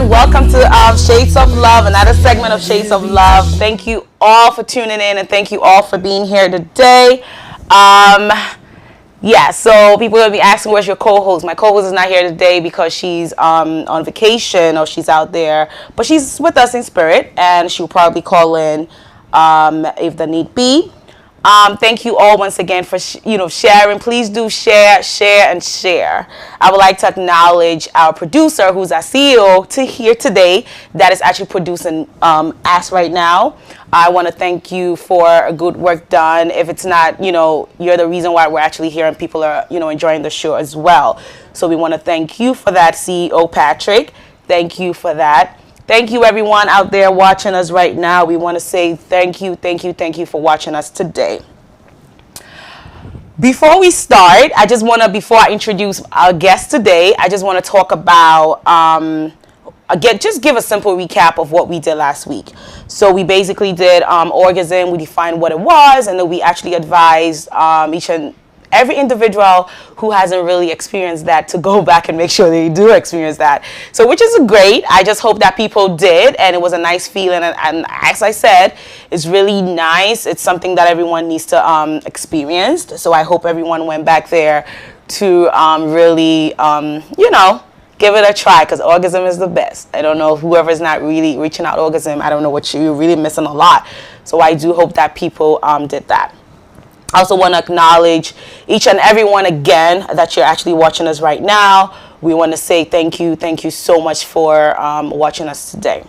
Welcome to Shades of Love, another segment of Shades of Love. Thank you all for tuning in, and thank you all for being here today. So people will be asking, where's your co-host? My co-host is not here today because she's on vacation or she's out there, but she's with us in spirit, and she'll probably call in if the need be. Thank you all once again for sharing. Please do share. I would like to acknowledge our producer, who's our CEO here today, that is actually producing us right now. I want to thank you for good work done. If it's not, you're the reason why we're actually here, and people are enjoying the show as well. So we want to thank you for that, CEO Patrick. Thank you for that. Thank you, everyone out there watching us right now. We want to say thank you for watching us today. Before we start, before I introduce our guest today, I just want to talk about, just give a simple recap of what we did last week. So we basically did orgasm. We defined what it was, and then we actually advised each and every individual who hasn't really experienced that to go back and make sure they do experience that. So, which is great. I just hope that people did, and it was a nice feeling. And as I said, it's really nice. It's something that everyone needs to experience. So I hope everyone went back there to really, give it a try, because orgasm is the best. I don't know, whoever's not really reaching out orgasm, I don't know what you're really missing a lot. So I do hope that people did that. I also want to acknowledge each and everyone again that you're actually watching us right now. We want to say thank you so much for watching us today.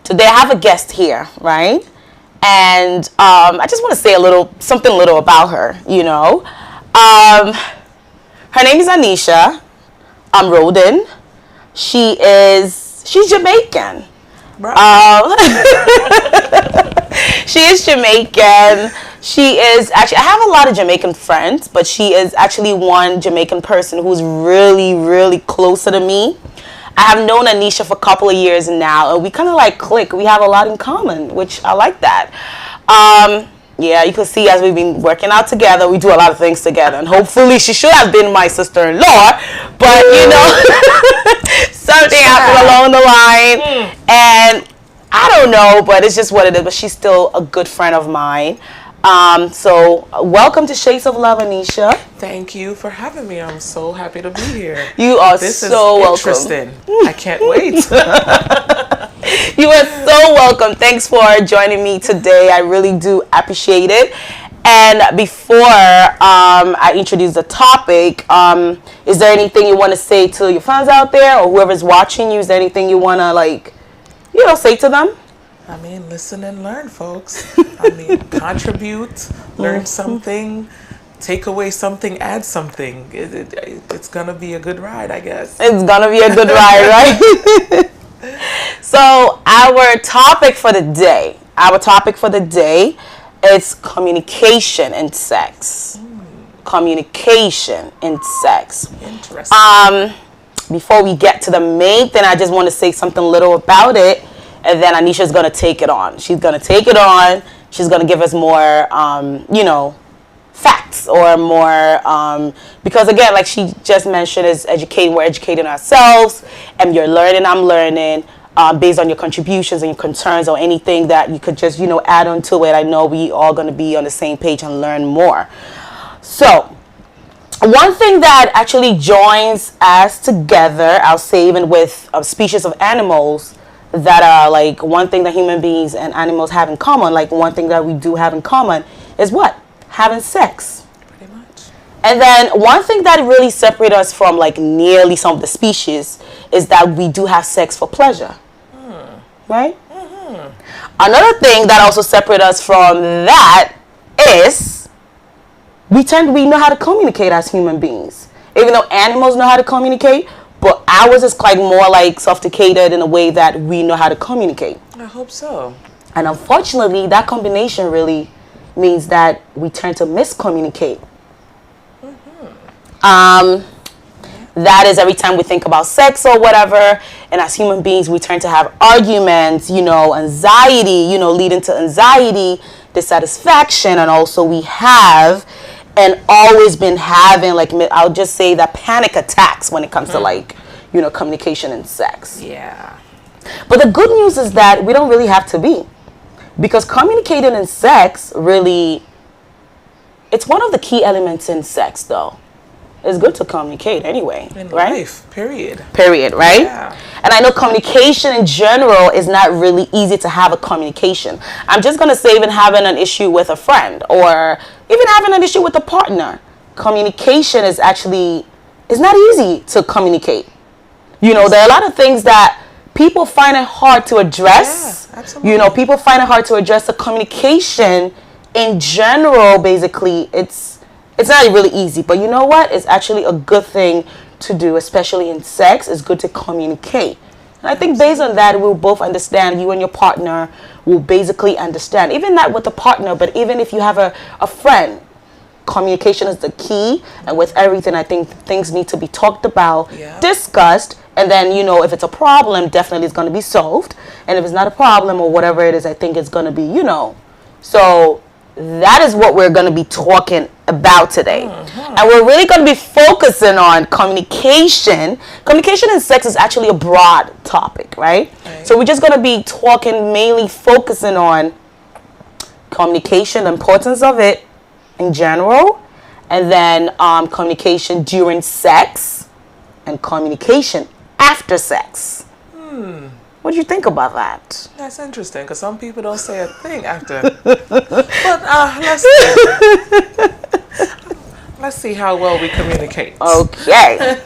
Today I have a guest here, right? And I just want to say something little about her, Her name is Anisha Roden. She's Jamaican. She is Jamaican. She is actually, I have a lot of Jamaican friends, but she is actually one Jamaican person who's really, really closer to me. I have known Anisha for a couple of years now, and we kind of click. We have a lot in common, which I like that. You can see as we've been working out together, we do a lot of things together, and hopefully she should have been my sister-in-law, but something happened along the line, and I don't know, but it's just what it is. But she's still a good friend of mine. So welcome to Shades of Love, Anisha. Thank you for having me. I'm so happy to be here. You are this so welcome. Interesting. I can't wait. You are so welcome. Thanks for joining me today. I really do appreciate it. And before I introduce the topic, is there anything you want to say to your fans out there, or whoever's watching you? Is there anything you want to say to them? I mean, listen and learn, folks. Contribute, learn something, take away something, add something. It's going to be a good ride, I guess. It's going to be a good ride, right? So our topic for the day is communication in sex. communication in sex. Interesting. Before we get to the main thing, I just want to say something little about it, and then Anisha's going to take it on. She's going to take it on. She's going to give us more, facts or more, because again, like she just mentioned, is educating. We're educating ourselves, and you're learning, I'm learning, based on your contributions and your concerns or anything that you could just, add on to it. I know we all going to be on the same page and learn more. So, one thing that actually joins us together, I'll say, even with a species of animals that are like one thing that human beings and animals have in common, like one thing that we do have in common is what? Having sex. Pretty much. And then one thing that really separates us from like nearly some of the species is that we do have sex for pleasure. Right? Mm-hmm. Another thing that also separates us from that is we know how to communicate as human beings. Even though animals know how to communicate, but ours is like more like sophisticated in a way that we know how to communicate. I hope so. And unfortunately, that combination really means that we tend to miscommunicate. That is every time we think about sex or whatever, and as human beings, we tend to have arguments, anxiety, leading to anxiety, dissatisfaction, and also we have and always been having, like, I'll just say that panic attacks when it comes to like, communication and sex. Yeah. But the good news is that we don't really have to be. Because communicating in sex really, it's one of the key elements in sex though. It's good to communicate anyway, in right? life, period, right? Yeah. And I know communication in general is not really easy to have a communication. I'm just going to say even having an issue with a friend or even having an issue with a partner. Communication is not easy to communicate. There are a lot of things that people find it hard to address. Yeah, absolutely. People find it hard to address the communication in general. Basically, it's not really easy, but you know what? It's actually a good thing to do, especially in sex. It's good to communicate. And I think based on that, we'll both understand, you and your partner will basically understand. Even not with a partner, but even if you have a friend, communication is the key. And with everything, I think things need to be talked about, discussed, and then, if it's a problem, definitely it's going to be solved. And if it's not a problem or whatever it is, I think it's going to be, So that is what we're going to be talking about today. And we're really going to be focusing on communication. Communication in sex is actually a broad topic, right? So we're just going to be talking, mainly focusing on communication, the importance of it in general, and then communication during sex and communication after sex. What do you think about that? That's interesting, because some people don't say a thing after. But let's see how well we communicate. Okay.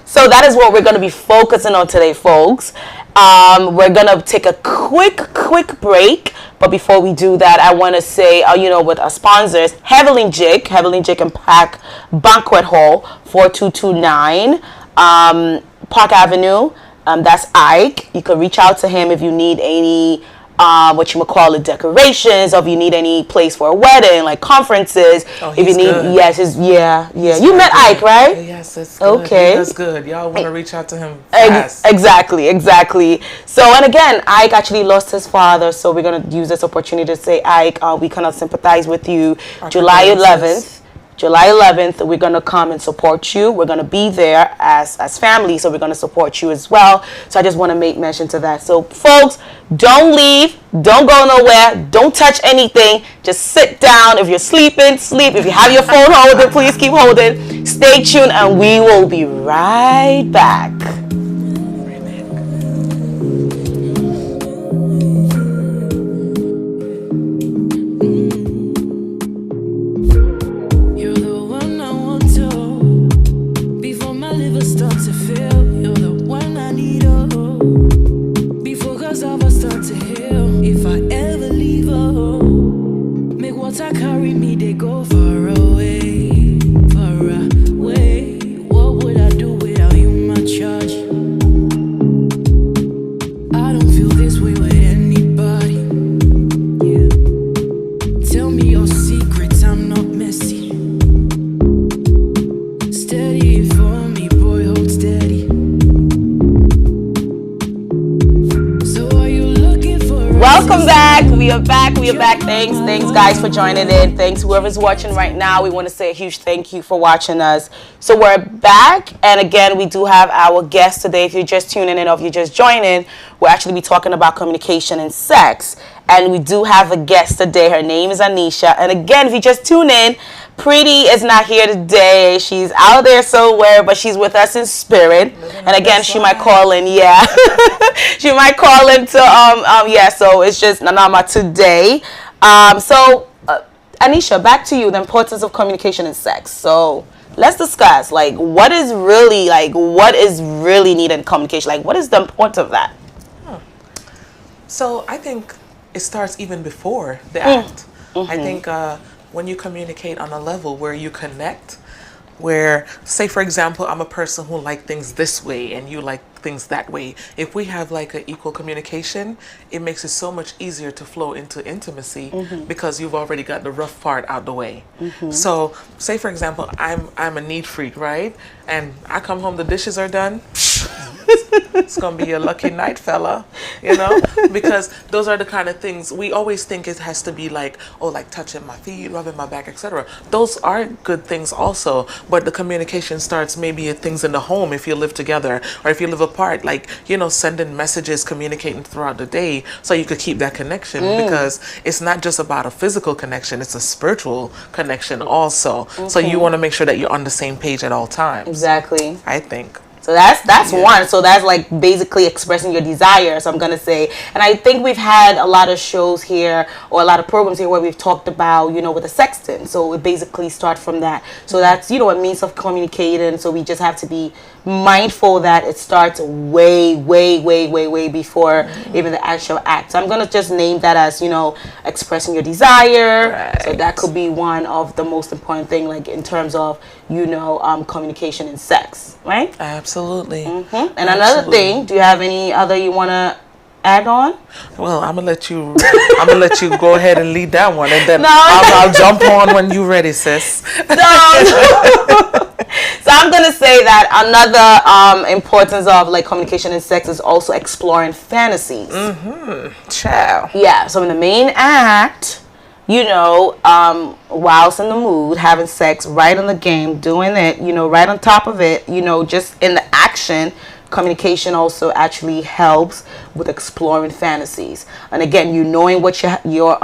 So that is what we're going to be focusing on today, folks. We're going to take a quick break. But before we do that, I want to say, with our sponsors, Heavenly Jake and Pack Banquet Hall, 4229 Park Avenue. That's Ike. You can reach out to him if you need any decorations, or if you need any place for a wedding, like conferences. If you need, good. You met Ike, right? Yes, that's good. Okay, that's good. Y'all want to reach out to him fast. Exactly. So, and again, Ike actually lost his father, so we're gonna use this opportunity to say, Ike, we cannot sympathize with you. July 11th, we're going to come and support you. We're going to be there as family, so we're going to support you as well. So I just want to make mention to that. So, folks, don't leave. Don't go nowhere. Don't touch anything. Just sit down. If you're sleeping, sleep. If you have your phone holding, please keep holding. Stay tuned, and we will be right back. Carry me, they go far away, far away. What would I do without you, my charge? it for me, boy, hold steady. So are you looking for Welcome back. We are back. Thanks guys for joining in. Thanks whoever's watching right now. We want to say a huge thank you for watching us. So we're back, and again we do have our guest today. If you're just tuning in or if you're just joining, we'll actually be talking about communication and sex. And we do have a guest today. Her name is Anisha. And again, if you just tune in, Pretty is not here today. She's out there somewhere, but she's with us in spirit. And again, she might call in. Yeah, she might call in to yeah. So it's just Nanama today. Anisha, back to you. The importance of communication in sex. So let's discuss what is really needed in communication. Like, what is the importance of that? So I think it starts even before the act. I think when you communicate on a level where you connect, where, say for example, I'm a person who like things this way and you like things that way. If we have like an equal communication, it makes it so much easier to flow into intimacy because you've already got the rough part out the way. So say for example, I'm a neat freak, right? And I come home, the dishes are done. It's gonna be a lucky night, fella, you know, because those are the kind of things we always think it has to be like, oh, like touching my feet, rubbing my back, etc. Those are good things also, but the communication starts maybe at things in the home if you live together or if you live apart, like, you know, sending messages, communicating throughout the day so you could keep that connection because it's not just about a physical connection, it's a spiritual connection also. So you want to make sure that you're on the same page at all times. Exactly. I think. So that's one. So that's like basically expressing your desire. So I'm going to say, and I think we've had a lot of shows here or a lot of programs here where we've talked about, you know, with the sexting. So it basically starts from that. So that's, you know, a means of communicating. So we just have to be mindful that it starts way before even the actual act. So I'm going to just name that as, you know, expressing your desire. Right. So that could be one of the most important thing, like in terms of, you know, communication and sex, right? Absolutely. And another thing, do you have any other you want to add on? Well, I'm gonna let you go ahead and lead that one, and then No. I'll jump on when you're ready, sis. No. So I'm gonna say that another importance of like communication and sex is also exploring fantasies. Ciao. Yeah. So in the main act, you know, whilst in the mood, having sex, right on the game, doing it, you know, right on top of it, you know, just in the action. Communication also actually helps with exploring fantasies, and again, you knowing what your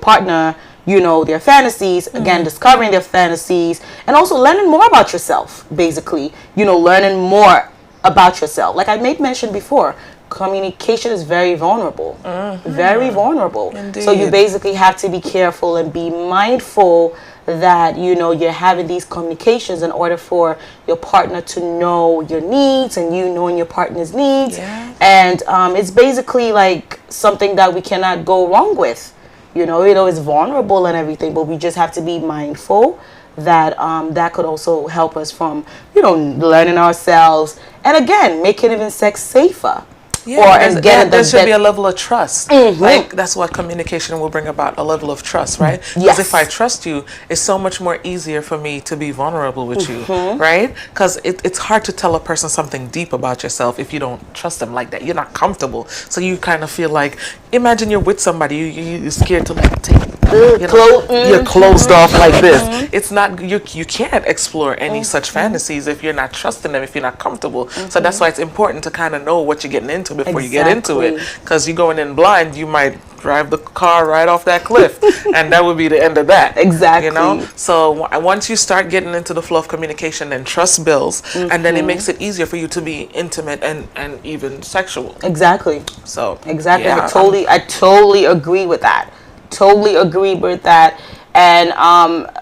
partner, you know, their fantasies, again, discovering their fantasies, and also learning more about yourself. Basically, you know, learning more about yourself. Like I made mention before, communication is very vulnerable, very vulnerable. Indeed. So you basically have to be careful and be mindful that, you know, you're having these communications in order for your partner to know your needs and you knowing your partner's needs. Yeah. And it's basically like something that we cannot go wrong with. You know, it's vulnerable and everything, but we just have to be mindful that that could also help us from, you know, learning ourselves and again making even sex safer. Yeah, there should be a level of trust. Like that's what communication will bring about, a level of trust, right? Because Yes. if I trust you, it's so much more easier for me to be vulnerable with you, right? Because it's hard to tell a person something deep about yourself if you don't trust them like that. You're not comfortable, so you kind of feel like, imagine you're with somebody, you're scared to like take, you know, you're closed off like this. It's not, you can't explore any such fantasies if you're not trusting them, if you're not comfortable. So that's why it's important to kind of know what you're getting into before you get into it, because you going in blind, you might drive the car right off that cliff and that would be the end of that. Exactly. You know, so once you start getting into the flow of communication, then trust builds, and then it makes it easier for you to be intimate and even sexual. Exactly. So Exactly. yeah, I totally agree with that. Totally agree with that. And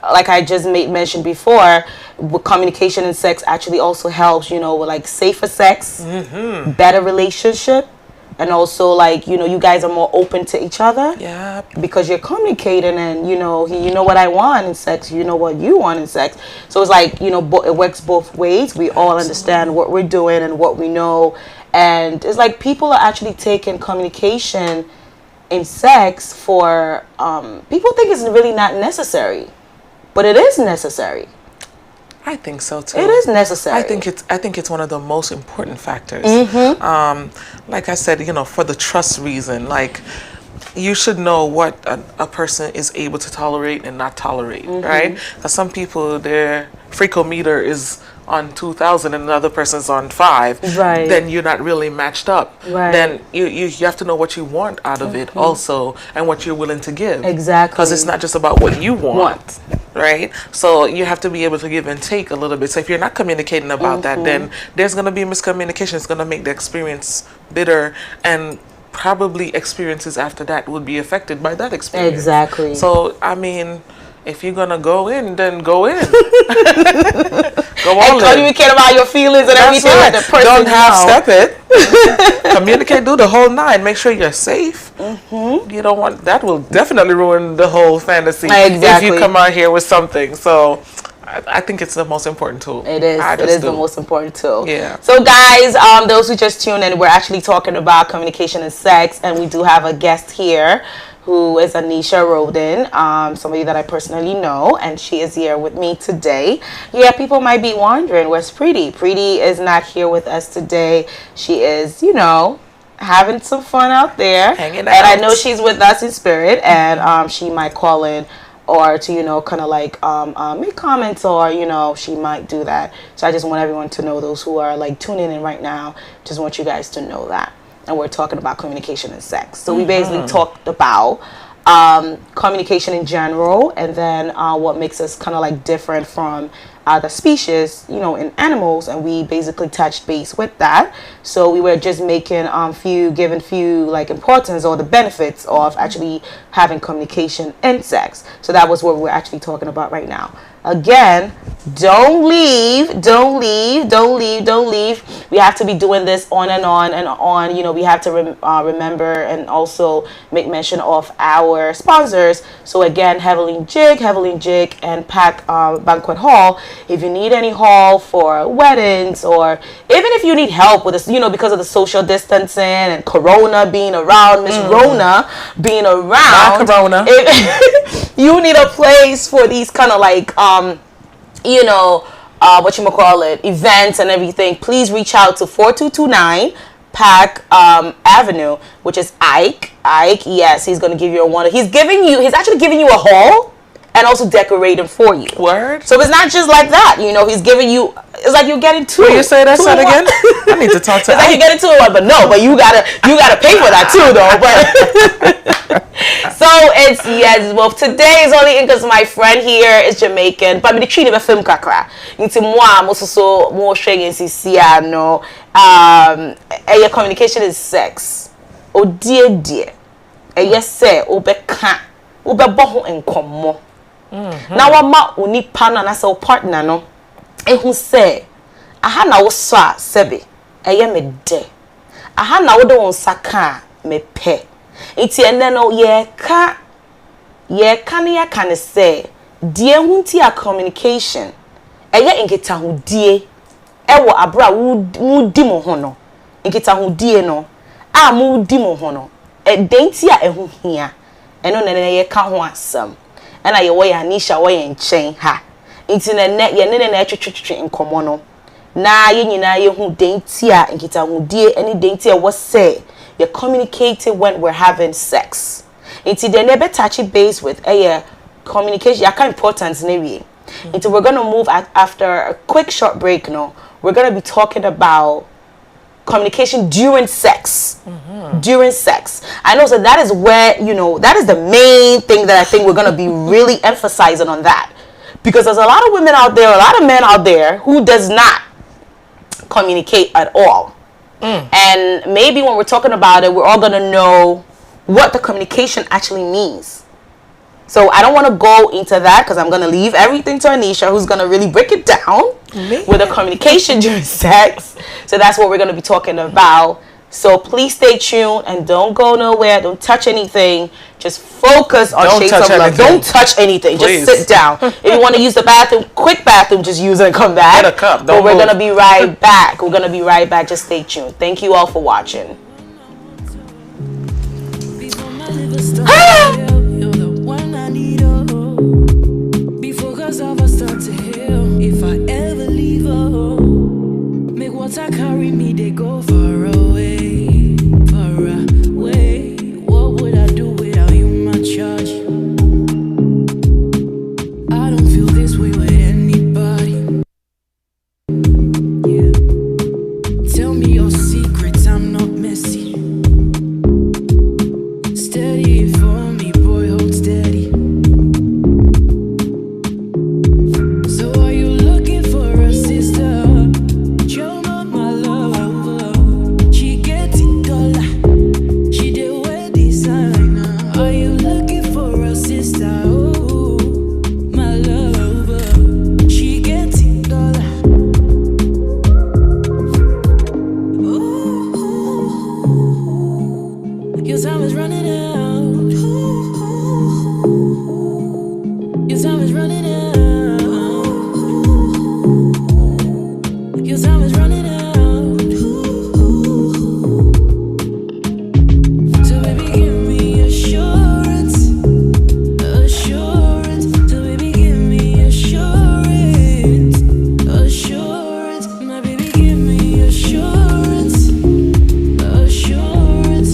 like I just mentioned before, with communication and sex actually also helps, you know, with like safer sex, better relationship, and also like, you know, you guys are more open to each other. Yeah. Because you're communicating, and you know what I want in sex, you know what you want in sex. So it's like, you know, it works both ways. We all understand what we're doing and what we know, and it's like people are actually taking communication in sex for people think it's really not necessary, but it is necessary. I think so too. It is necessary. I think it's one of the most important factors. Like I said, for the trust reason, like you should know what a person is able to tolerate and not tolerate, right? Because some people, their freakometer is on 2,000 and another person's on 5, right? Then you're not really matched up. Right. Then you have to know what you want out of it also, and what you're willing to give. Exactly. Because it's not just about what you want. Right? So you have to be able to give and take a little bit. So if you're not communicating about that, then there's going to be miscommunication. It's going to make the experience bitter, and probably experiences after that would be affected by that experience. Exactly. So, I mean, if you're going to go in, then go in. Go all and in. communicate about your feelings and everything Right. with the person. Don't half-step it. Communicate, do the whole 9. Make sure you're safe. You don't want that. Will definitely ruin the whole fantasy. Exactly. If you come out here with something. So I think it's the most important tool. It is. It is the most important tool. Yeah. So guys, those who just tuned in, we're actually talking about communication and sex, and we do have a guest here who is Anisha Roden, somebody that I personally know, and she is here with me today. Yeah, people might be wondering, where's Preeti? Preeti is not here with us today. She is, having some fun out there. Hanging out. And I know she's with us in spirit, and she might call in or to, kind of like make comments, or, she might do that. So I just want everyone to know, those who are like tuning in right now, just want you guys to know that. And we're talking about communication and sex. So we basically talked about communication in general, and then what makes us kind of like different from the species, in animals, and we basically touched base with that. So we were just making giving few like importance or the benefits of actually having communication and sex. So that was what we're actually talking about right now. Again, don't leave. We have to be doing this on and on and on. We have to remember and also make mention of our sponsors. So again, Heavenly Jig, and Pack Banquet Hall. If you need any hall for weddings, or even if you need help with this, because of the social distancing and Corona being around, Miss Rona being around. Not Corona. If you need a place for these kind of like events and everything, please reach out to 4229 Pack Avenue, which is Ike. Yes, he's gonna give you he's actually giving you a hall and also decorating for you. Word. So it's not just like that, he's giving you, it's like you're getting two. Will you say that again? I need to talk to It's like you're getting 2 in 1, but you gotta pay for that too though. But so it's, yes, well, today is only because my friend here is Jamaican, but me the treat him a film kakra. Into moi also more sharing in no your communication is sex. Oh dear. Yes say obeka obebo ho enkomo. Na wa ma onipa na say partner no ehun say aha na wo so a sebe eye me de aha na wo de won saka me pe iti ene no ye ka ne ya kan say die hunti a communication eye nketa hudie ewo abra mu di mo ho no nketa hudie no a mu di mo ho no denti a ehu hia eno ne ye ka ho asam ena ye wo ya Anisha wo ye nchen ha nti ne ye ne twetwetwe nkomo no na ye nyina ye hu denti a nketa hudie ene denti a wo say you communicating when we're having sex. It's the never touchy base with communication. You can't important maybe. Until we're gonna move after a quick short break. No, we're gonna be talking about communication during sex. During sex, I know. So that is where that is the main thing that I think we're gonna be really emphasizing on that, because there's a lot of women out there, a lot of men out there who does not communicate at all. And maybe when we're talking about it, we're all going to know what the communication actually means. So I don't want to go into that, because I'm going to leave everything to Anisha, who's going to really break it down with the communication during sex. So that's what we're going to be talking about. So please stay tuned and don't go nowhere. Don't touch anything. Just focus on Shades of Love. Don't touch anything. Please. Just sit down. If you want to use the bathroom, quick bathroom, just use it and come back. Get a cup. But we're going to be right back. We're going to be right back. Just stay tuned. Thank you all for watching. You're the one I need, oh. Before cause of us start to heal. If I marry me, they go far away, far away. What would I do without you, my charge? I don't feel this way with anybody. Yeah. Tell me your secrets, I'm not messy. Steady it for me, boy, hold steady. So are you looking for a sister? Show my love. She gets it dollar. She did wear designer. Are you looking for a sister? Oh, my love. She gets it dollar. Ooh, your time is running out. Your time is running out. Your time is running out. So baby, give me assurance, assurance. So baby, give me assurance, assurance. My baby, give me assurance, assurance.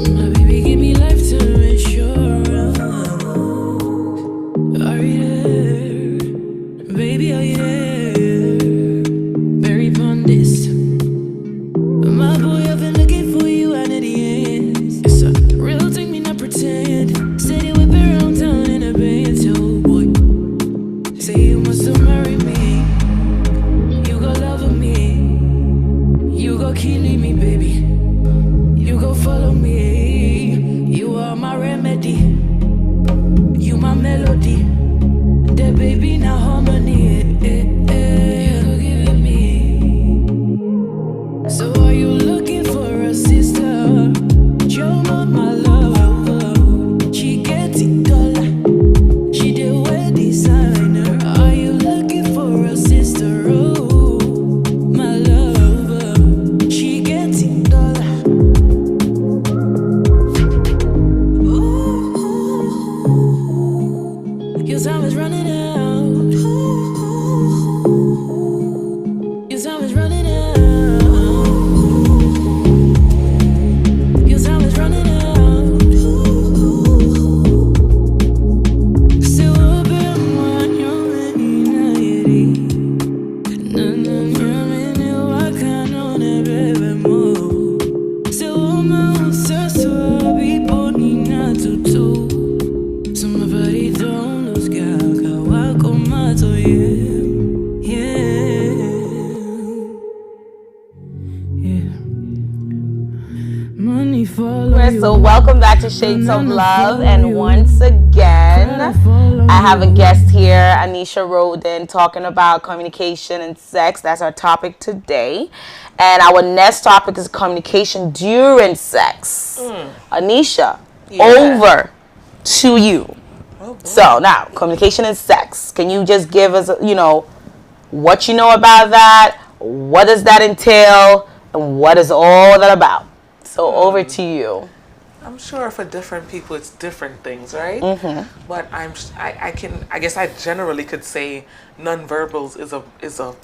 My baby, give me lifetime insurance. Are you there? Baby, are you there? Very pondest. My boy, I've been looking for you out of the ends. It's a real thing, me not pretend. Said it whip around town in a Benz, oh boy. Say you must have marry me. You go love me. You go killing me, baby. You go follow me. You are my remedy. You my melody. That baby now harmony. You go giving me. So are you looking for a sister? Show my love. She gets it dollar. She did wear designer. Are you looking for a sister? Oh, my love. She gets it dollar. Ooh, your time is running out. Your time is running out. Your time is running out. Se vuelve mañana y wakano bebemos. Se uma suave bonina tutu. Somebody don't lose gaga wakomato yeah. Money follow you. So welcome back to Shades of Love, and once again I have a guest here, Anisha Roden, talking about communication and sex. That's our topic today, and our next topic is communication during sex. Anisha, over to you. Oh, boy. So now, communication and sex, can you just give us what you know about that, what does that entail, and what is all that about? So over to you. I'm sure for different people it's different things, right? But I guess I generally could say nonverbals is a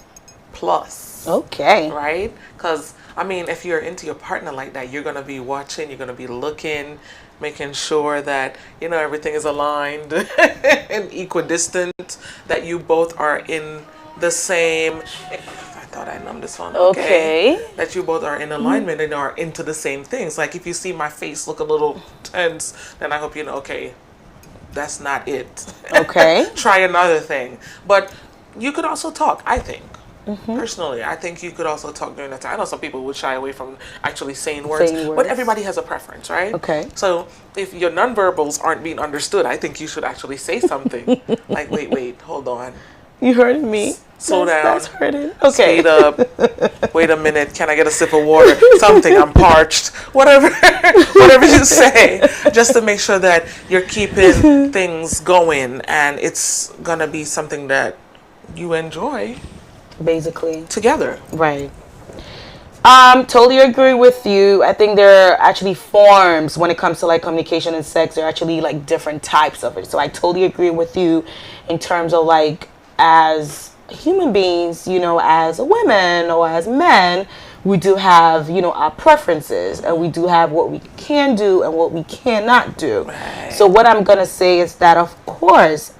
plus. Okay. Right? Because I mean, if you're into your partner like that, you're gonna be watching, you're gonna be looking, making sure that everything is aligned and equidistant, that you both are in the same. I thought I numbed this one. Okay. That you both are in alignment and are into the same things. Like if you see my face look a little tense, then I hope you know, okay, that's not it. Okay. Try another thing. But you could also talk, I think. Personally, I think you could also talk during that time. I know some people would shy away from actually saying words, but everybody has a preference, right? Okay. So if your nonverbals aren't being understood, I think you should actually say something. Like, wait, hold on. You heard me. Slow down. That's hurting. Okay. Speed up. Wait a minute. Can I get a sip of water? Something. I'm parched. Whatever you say, just to make sure that you're keeping things going and it's gonna be something that you enjoy. Basically. Together. Right. Totally agree with you. I think there are actually forms when it comes to like communication and sex. There are actually like different types of it. So I totally agree with you in terms of like as human beings, as women or as men, we do have, our preferences, and we do have what we can do and what we cannot do. Right. So what I'm going to say is that, of course,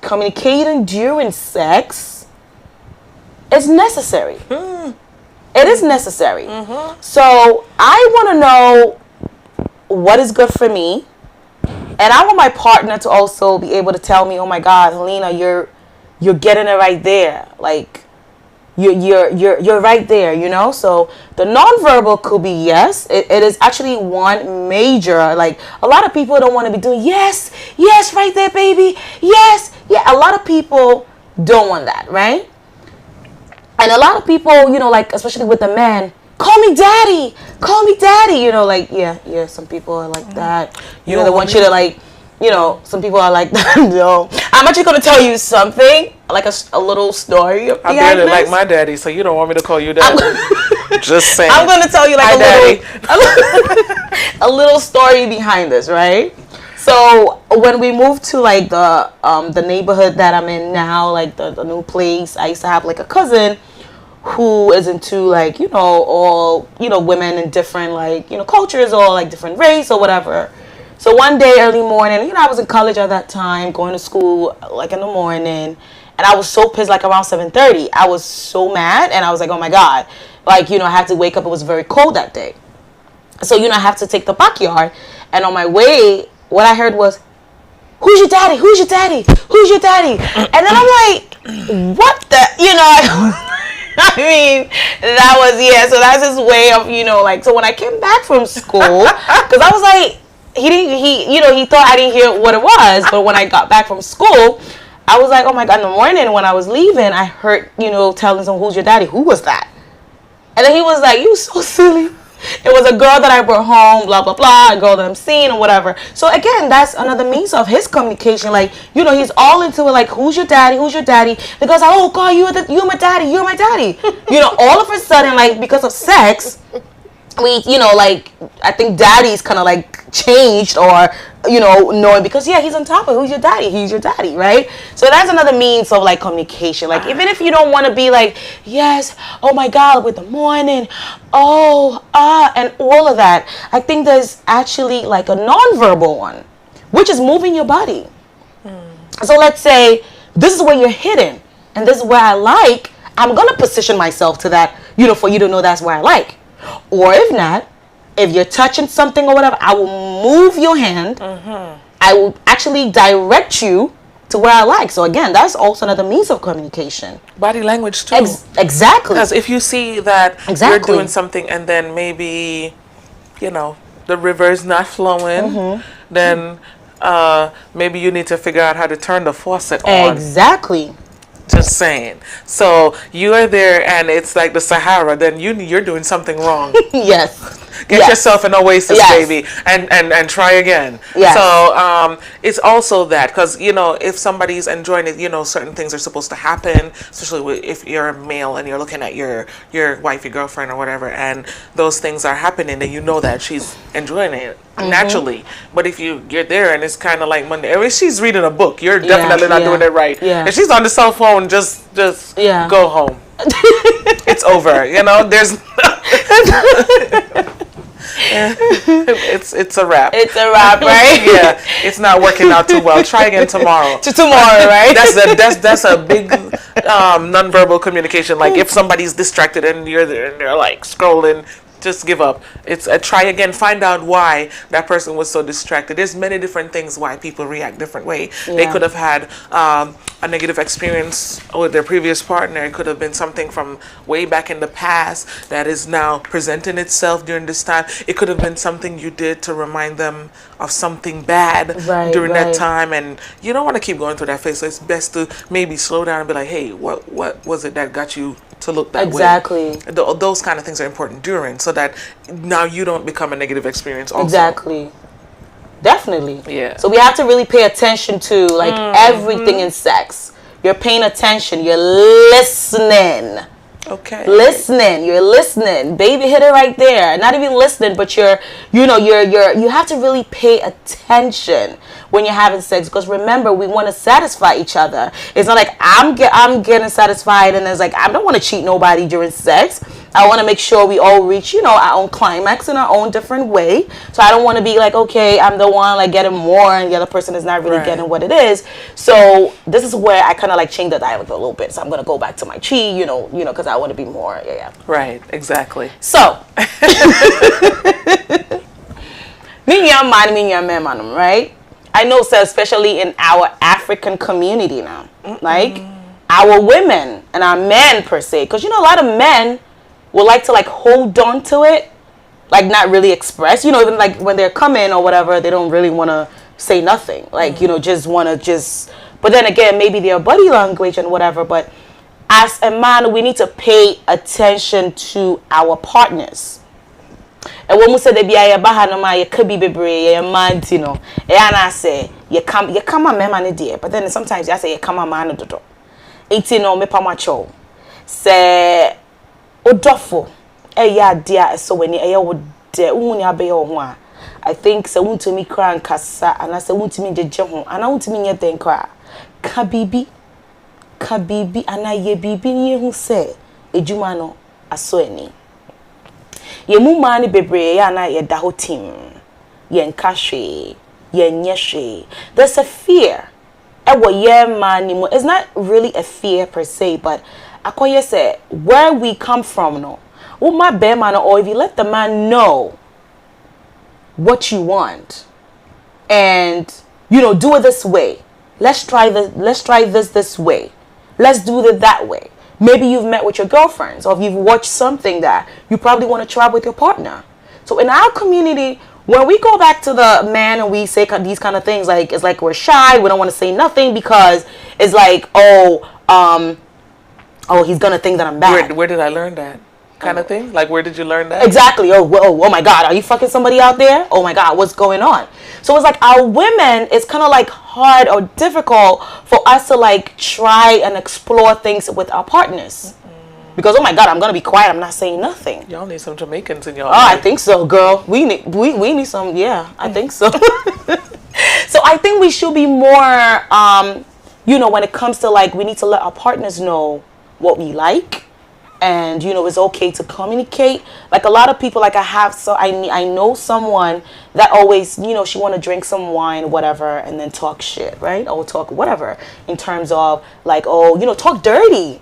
communicating during sex is necessary. It is necessary. So I want to know what is good for me, and I want my partner to also be able to tell me, oh my God, Helena, you're getting it right there. Like, you're right there, So the nonverbal could be yes. It is actually one major, like, a lot of people don't want to be doing yes, right there, baby, yes. Yeah, a lot of people don't want that, right? And a lot of people, like, especially with the men, call me daddy, like, yeah, some people are like that. They want you to, like, some people are like that. No, I'm actually going to tell you something, like a little story. I barely like my daddy, so you don't want me to call you daddy. Just saying. I'm going to tell you, like, a little story behind this, right? So when we moved to, like, the neighborhood that I'm in now, like the new place, I used to have, like, a cousin who is into, like, all, women in different, like, cultures, or like different race or whatever. So one day, early morning, I was in college at that time, going to school, like, in the morning, and I was so pissed, like, around 7:30. I was so mad, and I was like, oh my God. Like, I had to wake up. It was very cold that day. So, I have to take the backyard, and on my way, what I heard was, who's your daddy? Who's your daddy? Who's your daddy? And then I'm like, what the, I mean, that was, so that's his way of, like, so when I came back from school, because I was like, he thought I didn't hear what it was, but when I got back from school, I was like, oh my God, in the morning when I was leaving, I heard, telling someone, who's your daddy? Who was that? And then he was like, you so silly. It was a girl that I brought home, blah, blah, blah, a girl that I'm seeing or whatever. So again, that's another means of his communication. Like, he's all into it, like, who's your daddy? Who's your daddy? The girl's like, oh God, you're my daddy. You're my daddy. All of a sudden, like, because of sex, we, like, I think daddy's kind of like changed, or, knowing, because he's on top of who's your daddy, he's your daddy, right? So that's another means of, like, communication. Like, even if you don't want to be like, yes, oh my God, with the morning, and all of that, I think there's actually, like, a nonverbal one, which is moving your body. So let's say this is where you're hidden, and this is where I like, I'm gonna position myself to that, for you to know that's where I like. Or if not, if you're touching something or whatever, I will move your hand. I will actually direct you to where I like. So again, that's also another means of communication. Body language too. Exactly. Because if you see that you're doing something, and then maybe, the river is not flowing, then maybe you need to figure out how to turn the faucet on. Exactly. Just saying. So you are there, and it's like the Sahara. Then you're doing something wrong. Yes. Get yourself an oasis, baby, and try again. Yes. So it's also that, because if somebody's enjoying it, certain things are supposed to happen, especially if you're a male and you're looking at your wife, your girlfriend, or whatever, and those things are happening, then that she's enjoying it naturally. But if you're there and it's kind of like Monday, if she's reading a book, you're definitely not doing it right. If she's on the cell phone, just go home. It's over. There's. It's a wrap. It's a wrap, right? Yeah, it's not working out too well. Try again tomorrow. Tomorrow, right? That's a big nonverbal communication. Like, if somebody's distracted and you're there and they're like scrolling, just give up. It's a try again. Find out why that person was so distracted. There's many different things why people react different way. They could have had a negative experience with their previous partner. It could have been something from way back in the past that is now presenting itself during this time. It could have been something you did to remind them of something bad during that time, and you don't want to keep going through that phase. So it's best to maybe slow down and be like, hey, what was it that got you to look that way? Exactly. Those kind of things are important during, so that now you don't become a negative experience also. Exactly. Definitely. Yeah. So we have to really pay attention to, like, everything in sex. You're paying attention. You're listening. Okay. Listening, you're listening. Baby, hit it right there. Not even listening, but you have to really pay attention when you're having sex, because remember, we want to satisfy each other. It's not like I'm getting satisfied and it's like I don't want to cheat nobody during sex. I want to make sure we all reach, our own climax in our own different way. So I don't want to be like, okay, I'm the one like getting more and the other person is not really getting what it is. So this is where I kind of like change the dialogue a little bit. So I'm going to go back to my chi, because I want to be more, Right, exactly. So, right? I know, so especially in our African community now, like our women and our men per se, because a lot of men will like to like hold on to it, like not really express, even like when they're coming or whatever, they don't really want to say nothing, like just want to but then again, maybe their body language and whatever. But as a man, we need to pay attention to our partners. And when we say the biya bahanoma, you could be bebre, you man, and I say you come a man dear, but then sometimes I say you come a man do. 18 me pamacho say odofo ya dia so when e wo de uni abe ho a I think say wuntumi kra nkasa ana say wuntumi jeje ho ana wuntumi nye den kra ka bibi ana ye bibi ni hu say ejuma no aso ani ye mu ma ni bebre ya na ye da ho team ye nka hwe ye nye hwe. There's a fear. It's not really a fear per se, but akoye say where we come from, no. My man, or if you let the man know what you want, and do it this way. Let's try this way. Let's do it that way. Maybe you've met with your girlfriends, or if you've watched something that you probably want to try with your partner. So in our community, when we go back to the man and we say these kind of things, like it's like we're shy, we don't want to say nothing because it's like, he's gonna think that I'm bad. Where did I learn that kind of thing? Like, where did you learn that? Exactly. Oh my God, are you fucking somebody out there? Oh my God, what's going on? So it's like our women, it's kind of like hard or difficult for us to like try and explore things with our partners. Because oh my God, I'm gonna be quiet. I'm not saying nothing. Y'all need some Jamaicans in y'all. Oh, I think so, girl. We need some. Yeah, I think so. So I think we should be more, when it comes to like, we need to let our partners know what we like, and it's okay to communicate. Like a lot of people, like I know someone that always, she want to drink some wine, whatever, and then talk shit, right? Or talk whatever in terms of like, talk dirty,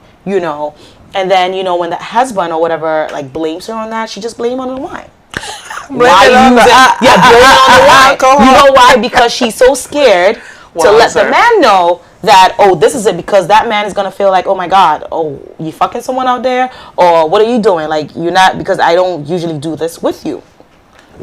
And then, when the husband or whatever, like, blames her on that, she just blame on the wine. Blame on the wine. You know why? Because she's so scared to let the man know that, this is it, because that man is going to feel like, oh my God, you fucking someone out there? Or what are you doing? Like, you're not, because I don't usually do this with you.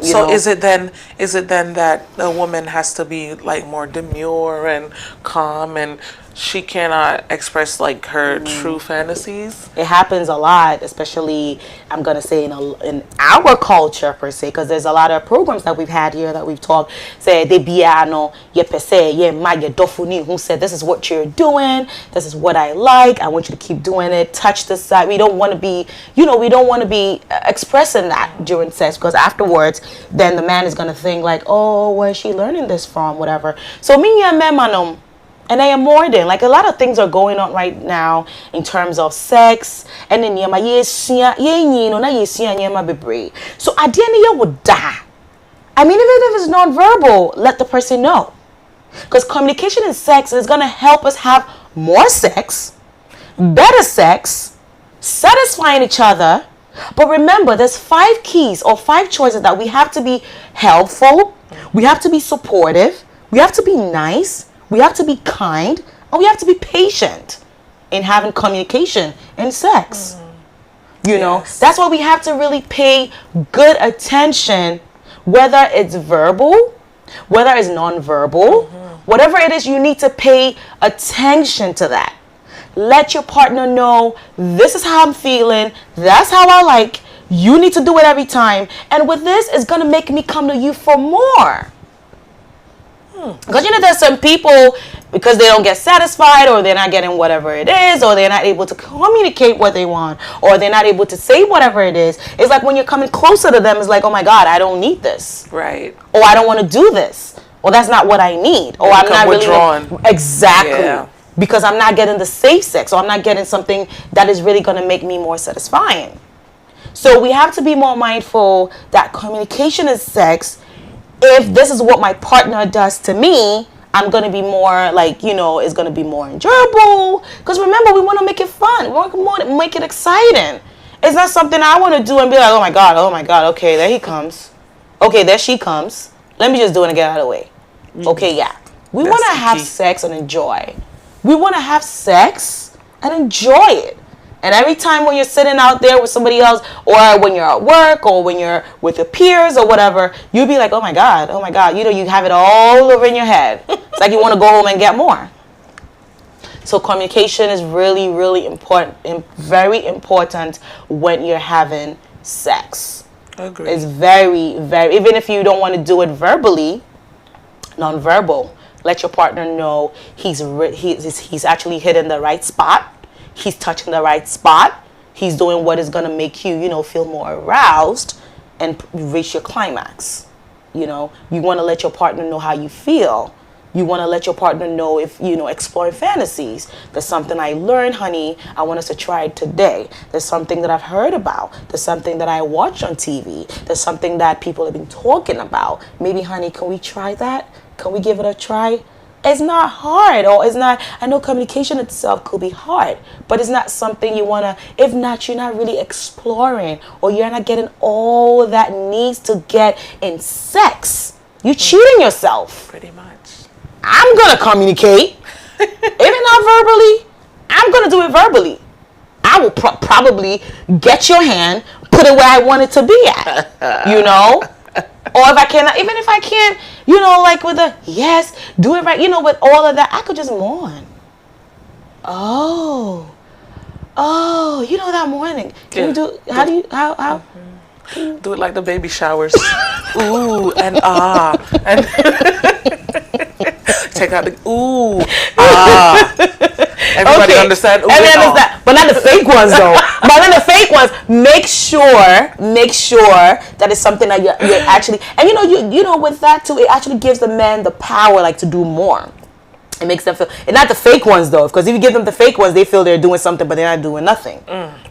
So is it then that a woman has to be like more demure and calm, and she cannot express like her true fantasies? It happens a lot, especially I'm gonna say in our culture per se, because there's a lot of programs that we've had here that we've talked. Say de biano ye per se ye ma ye dofuni who said this is what you're doing, this is what I like, I want you to keep doing it, touch this side. We don't want to be expressing that during sex, because afterwards then the man is gonna think like, where is she learning this from, whatever. So me and memanom. And I am more than like a lot of things are going on right now in terms of sex and then so at the end you would die. I mean, even if it's non-verbal, let the person know, because communication in sex is going to help us have more sex, better sex, satisfying each other. But remember, there's 5 keys or 5 choices that we have to be helpful, we have to be supportive, we have to be nice, we have to be kind, and we have to be patient in having communication in sex. That's why we have to really pay good attention, whether it's verbal, whether it's non-verbal, whatever it is, you need to pay attention to that. Let your partner know, this is how I'm feeling, that's how I like, you need to do it every time, and with this, it's going to make me come to you for more. Because there's some people, because they don't get satisfied, or they're not getting whatever it is, or they're not able to communicate what they want, or they're not able to say whatever it is. It's like when you're coming closer to them, it's like, oh my God, I don't need this. Right. Or I don't want to do this. Or that's not what I need. Or I'm not withdrawn. really exactly. Yeah. Because I'm not getting the safe sex, or I'm not getting something that is really going to make me more satisfying. So we have to be more mindful that communication is sex. If this is what my partner does to me, I'm going to be more like, it's going to be more enjoyable. Because remember, we want to make it fun. We want to make it exciting. It's not something I want to do and be like, oh my God, okay, there he comes. Okay, there she comes. Let me just do it and get out of the way. Okay, yeah. We want to have sex and enjoy. We want to have sex and enjoy it. And every time when you're sitting out there with somebody else, or when you're at work, or when you're with your peers or whatever, you'll be like, oh my God. You have it all over in your head. It's like you want to go home and get more. So communication is really, really important, and very important when you're having sex. Agreed. It's very, very, even if you don't want to do it verbally, non-verbal. Let your partner know he's actually hitting the right spot. He's touching the right spot. He's doing what is going to make you, feel more aroused and reach your climax. You want to let your partner know how you feel. You want to let your partner know if, exploring fantasies. There's something I learned, honey. I want us to try it today. There's something that I've heard about. There's something that I watch on TV. There's something that people have been talking about. Maybe, honey, can we try that? Can we give it a try? It's not hard, or it's not, I know communication itself could be hard, but it's not something you want to, if not, you're not really exploring, or you're not getting all that needs to get in sex. You're cheating yourself. Pretty much. I'm going to communicate. If not verbally, I'm going to do it verbally. I will probably get your hand, put it where I want it to be at, Or if I cannot, even if I can't, like with the yes, do it right, with all of that, I could just mourn. Oh, that morning. Can you do, how? Do it like the baby showers. Ooh, and ah. And take out the ooh, ah. Everybody understand? Ooh, everybody understand. But not the fake ones, though. But then the fake ones, make sure that it's something that you're actually, and with that too, it actually gives the man the power, like, to do more. It makes them feel, and not the fake ones though, because if you give them the fake ones, they feel they're doing something, but they're not doing nothing.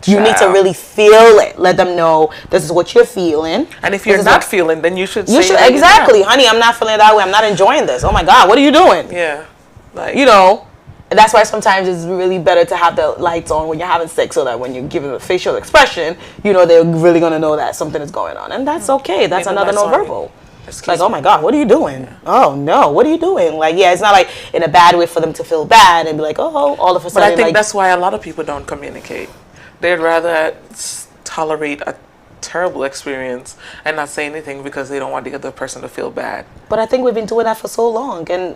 You need to really feel it. Let them know this is what you're feeling. And if you're not feeling, then you should say exactly, honey, I'm not feeling that way. I'm not enjoying this. Oh my God, what are you doing? Yeah, like And that's why sometimes it's really better to have the lights on when you're having sex, so that when you're giving a facial expression, they're really gonna know that something is going on, and that's okay. That's another nonverbal. Like, oh my God, what are you doing? Yeah. Oh no, what are you doing? Like, yeah, it's not like in a bad way for them to feel bad and be like, oh, all of a sudden. But I think that's why a lot of people don't communicate. They'd rather tolerate a terrible experience and not say anything because they don't want the other person to feel bad. But I think we've been doing that for so long, and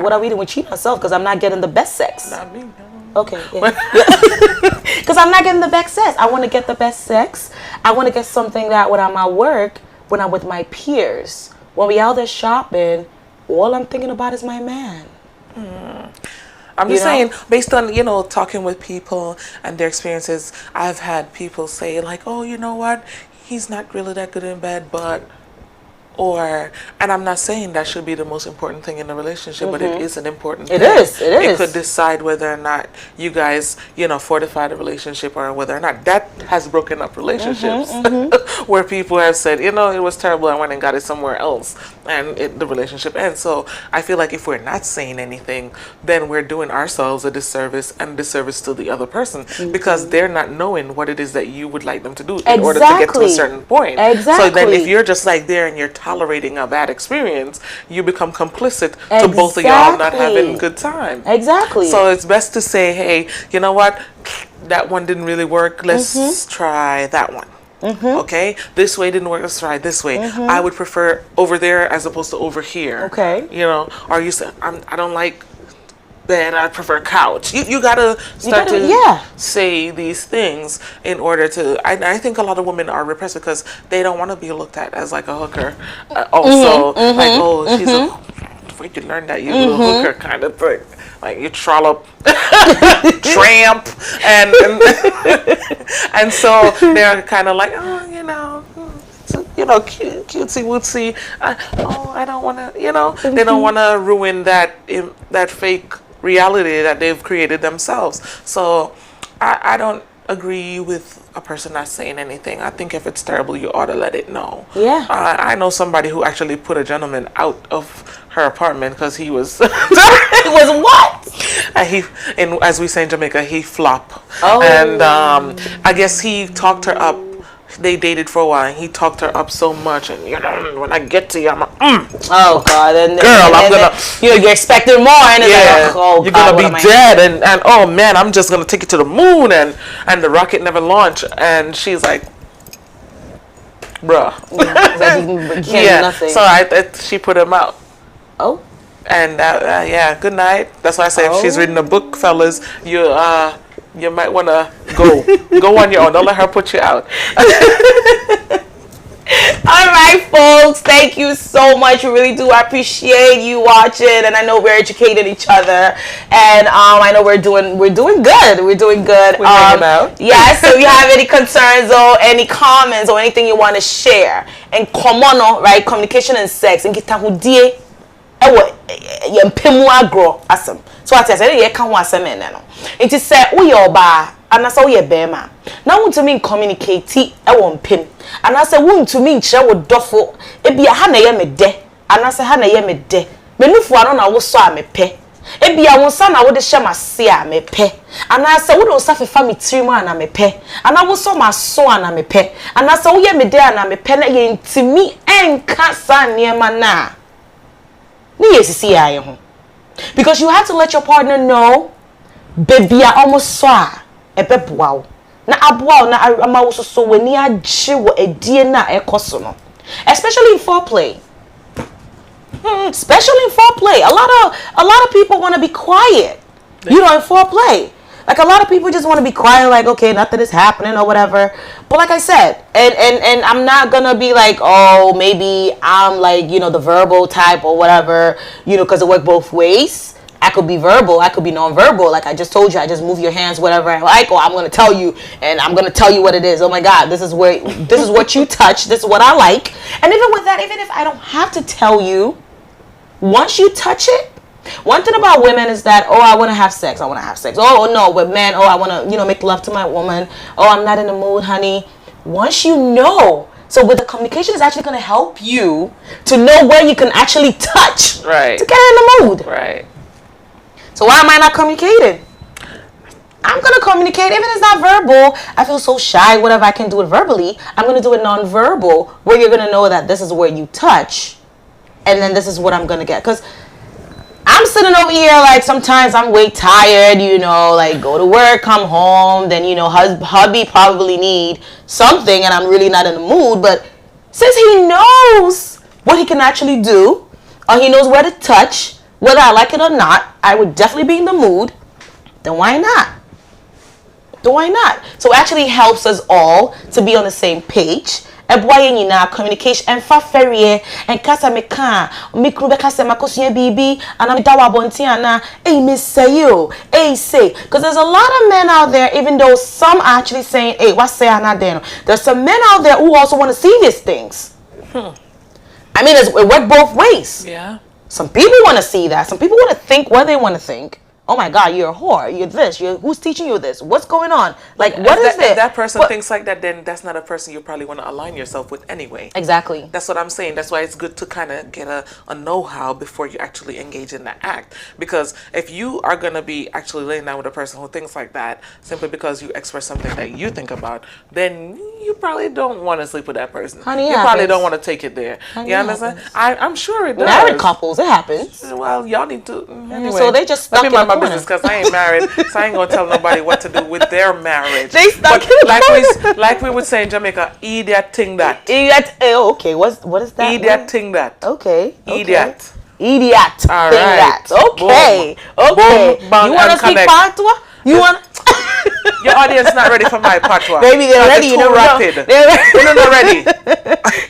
what are we doing? We cheat ourselves because I'm not getting the best sex. Not me. No. Okay, yeah. Because I'm not getting the best sex. I want to get the best sex. I want to get something that when I'm at work, when I'm with my peers, when we out there shopping, all I'm thinking about is my man. I'm just saying, based on, talking with people and their experiences, I've had people say, like, oh, you know what? He's not really that good in bed, but... and I'm not saying that should be the most important thing in a relationship, but it is an important thing. It is. It could decide whether or not you guys, fortify the relationship, or whether or not that has broken up relationships where people have said, it was terrible, I went and got it somewhere else, and the relationship ends. So I feel like if we're not saying anything, then we're doing ourselves a disservice and a disservice to the other person, because they're not knowing what it is that you would like them to do in order to get to a certain point. Exactly. So then if you're just like there and you're tolerating a bad experience, you become complicit to both of y'all not having a good time. Exactly. So it's best to say, hey, you know what? That one didn't really work. Let's try that one. Okay? This way didn't work. Let's try this way. I would prefer over there as opposed to over here. Okay. Or you say, I don't like bed, I prefer couch. You gotta start to say these things in order to. I think a lot of women are repressed because they don't want to be looked at as like a hooker. Also, like, oh, she's a before you learn that you little hooker kind of thing. Like you trollop, tramp, and so they're kind of like, oh, cutesy wootsy. I don't want to, they don't want to ruin that fake reality that they've created themselves. So I don't agree with a person not saying anything. I think if it's terrible, you ought to let it know. Yeah. I know somebody who actually put a gentleman out of her apartment because he was It was what? As we say in Jamaica, he flop. Oh. And I guess he talked her up. They dated for a while, and he talked her up so much. And when I get to you, I'm like, oh God, and girl, I'm gonna. You're expecting more, and it's like, oh, you're God, gonna be dead, and oh man, I'm just gonna take you to the moon, and the rocket never launched. And she's like, bruh, you can't do nothing. So she put him out. Oh. And good night. That's why I say if she's reading a book, fellas, you might want to go on your own. Don't let her put you out. All right, folks. Thank you so much. We really do appreciate you watching, and I know we're educating each other, and I know we're doing good. We're doing good. We're hanging out. Yeah. So if you have any concerns or any comments or anything you want to share, and komono, right? Communication and sex. And kita hudie. Ewo yempemu agro asem. So I say ye kan ho asem ene no. Nti se wo ye oba anasa wo ye bema. Na wontumi communicate ewo mpem. Anasa wontumi nkyere wo dofo ebia ha na ye mede. Anasa ha na ye mede. Menufu ano na wo so a mepe. Ebia wo sa na wo de hye mase a mepe. Anasa wo de osa fefa metirimu ana mepe. Ana wo so maso ana mepe. Anasa wo ye mede ana mepe na ye ntimi enka sa niema na. Because you have to let your partner know, baby, I almost saw a bebwao. Na abwao na amawo so weni agye wo edie na ekoso. Especially in foreplay. Especially in foreplay. A lot of people want to be quiet. In foreplay. Like a lot of people just want to be quiet, like, okay, nothing is happening or whatever. But like I said, and I'm not gonna be like, oh, maybe I'm like, the verbal type or whatever, because it works both ways. I could be verbal, I could be non-verbal. Like I just told you, I just move your hands, whatever I like, or I'm gonna tell you, and I'm gonna tell you what it is. Oh my God, this is what you touch. This is what I like. And even with that, even if I don't have to tell you, once you touch it. One thing about women is that, oh, I want to have sex. Oh, no, with men, oh, I want to, make love to my woman. Oh, I'm not in the mood, honey. Once you know. So with the communication is actually going to help you to know where you can actually touch. Right. To get in the mood. Right. So why am I not communicating? I'm going to communicate. Even if it's not verbal, I feel so shy, whatever, I can do it verbally. I'm going to do it non-verbal, where you're going to know that this is where you touch. And then this is what I'm going to get. Because I'm sitting over here like sometimes I'm way tired, like go to work, come home, then, hubby probably need something and I'm really not in the mood. But since he knows what he can actually do, or he knows where to touch, whether I like it or not, I would definitely be in the mood, then why not? So it actually helps us all to be on the same page. Communication and faferie and kasa meka mikru kasa makosuye bibi and I'm dawa bontiana miss say you say because there's a lot of men out there, even though some are actually saying what say anadeno, there's some men out there who also want to see these things. I mean, it works both ways. Yeah, some people want to see that, some people want to think what they want to think. Oh my God, you're a whore. You're this. Who's teaching you this? What's going on? Like, what is this? If that person thinks like that, then that's not a person you probably want to align yourself with anyway. Exactly. That's what I'm saying. That's why it's good to kind of get a know-how before you actually engage in the act. Because if you are going to be actually laying down with a person who thinks like that, simply because you express something that you think about, then you probably don't want to sleep with that person. Honey, you probably don't want to take it there. You understand? I'm sure it does. Married couples, it happens. Well, y'all need to. Anyway, so they just stuck in the corner. Because I ain't married, so I ain't gonna tell nobody what to do with their marriage. They stuck in the corner. Like we would say in Jamaica, idiot thing that. Idiot. Okay, what is that? Idiot thing that. Okay. Idiot. Idiot. All thing right. that. Okay. Boom. Okay. Boom, bang, you want to speak patois? You want? Your audience not ready for my patois. Maybe they're ready. You never rapid. know. They're not ready.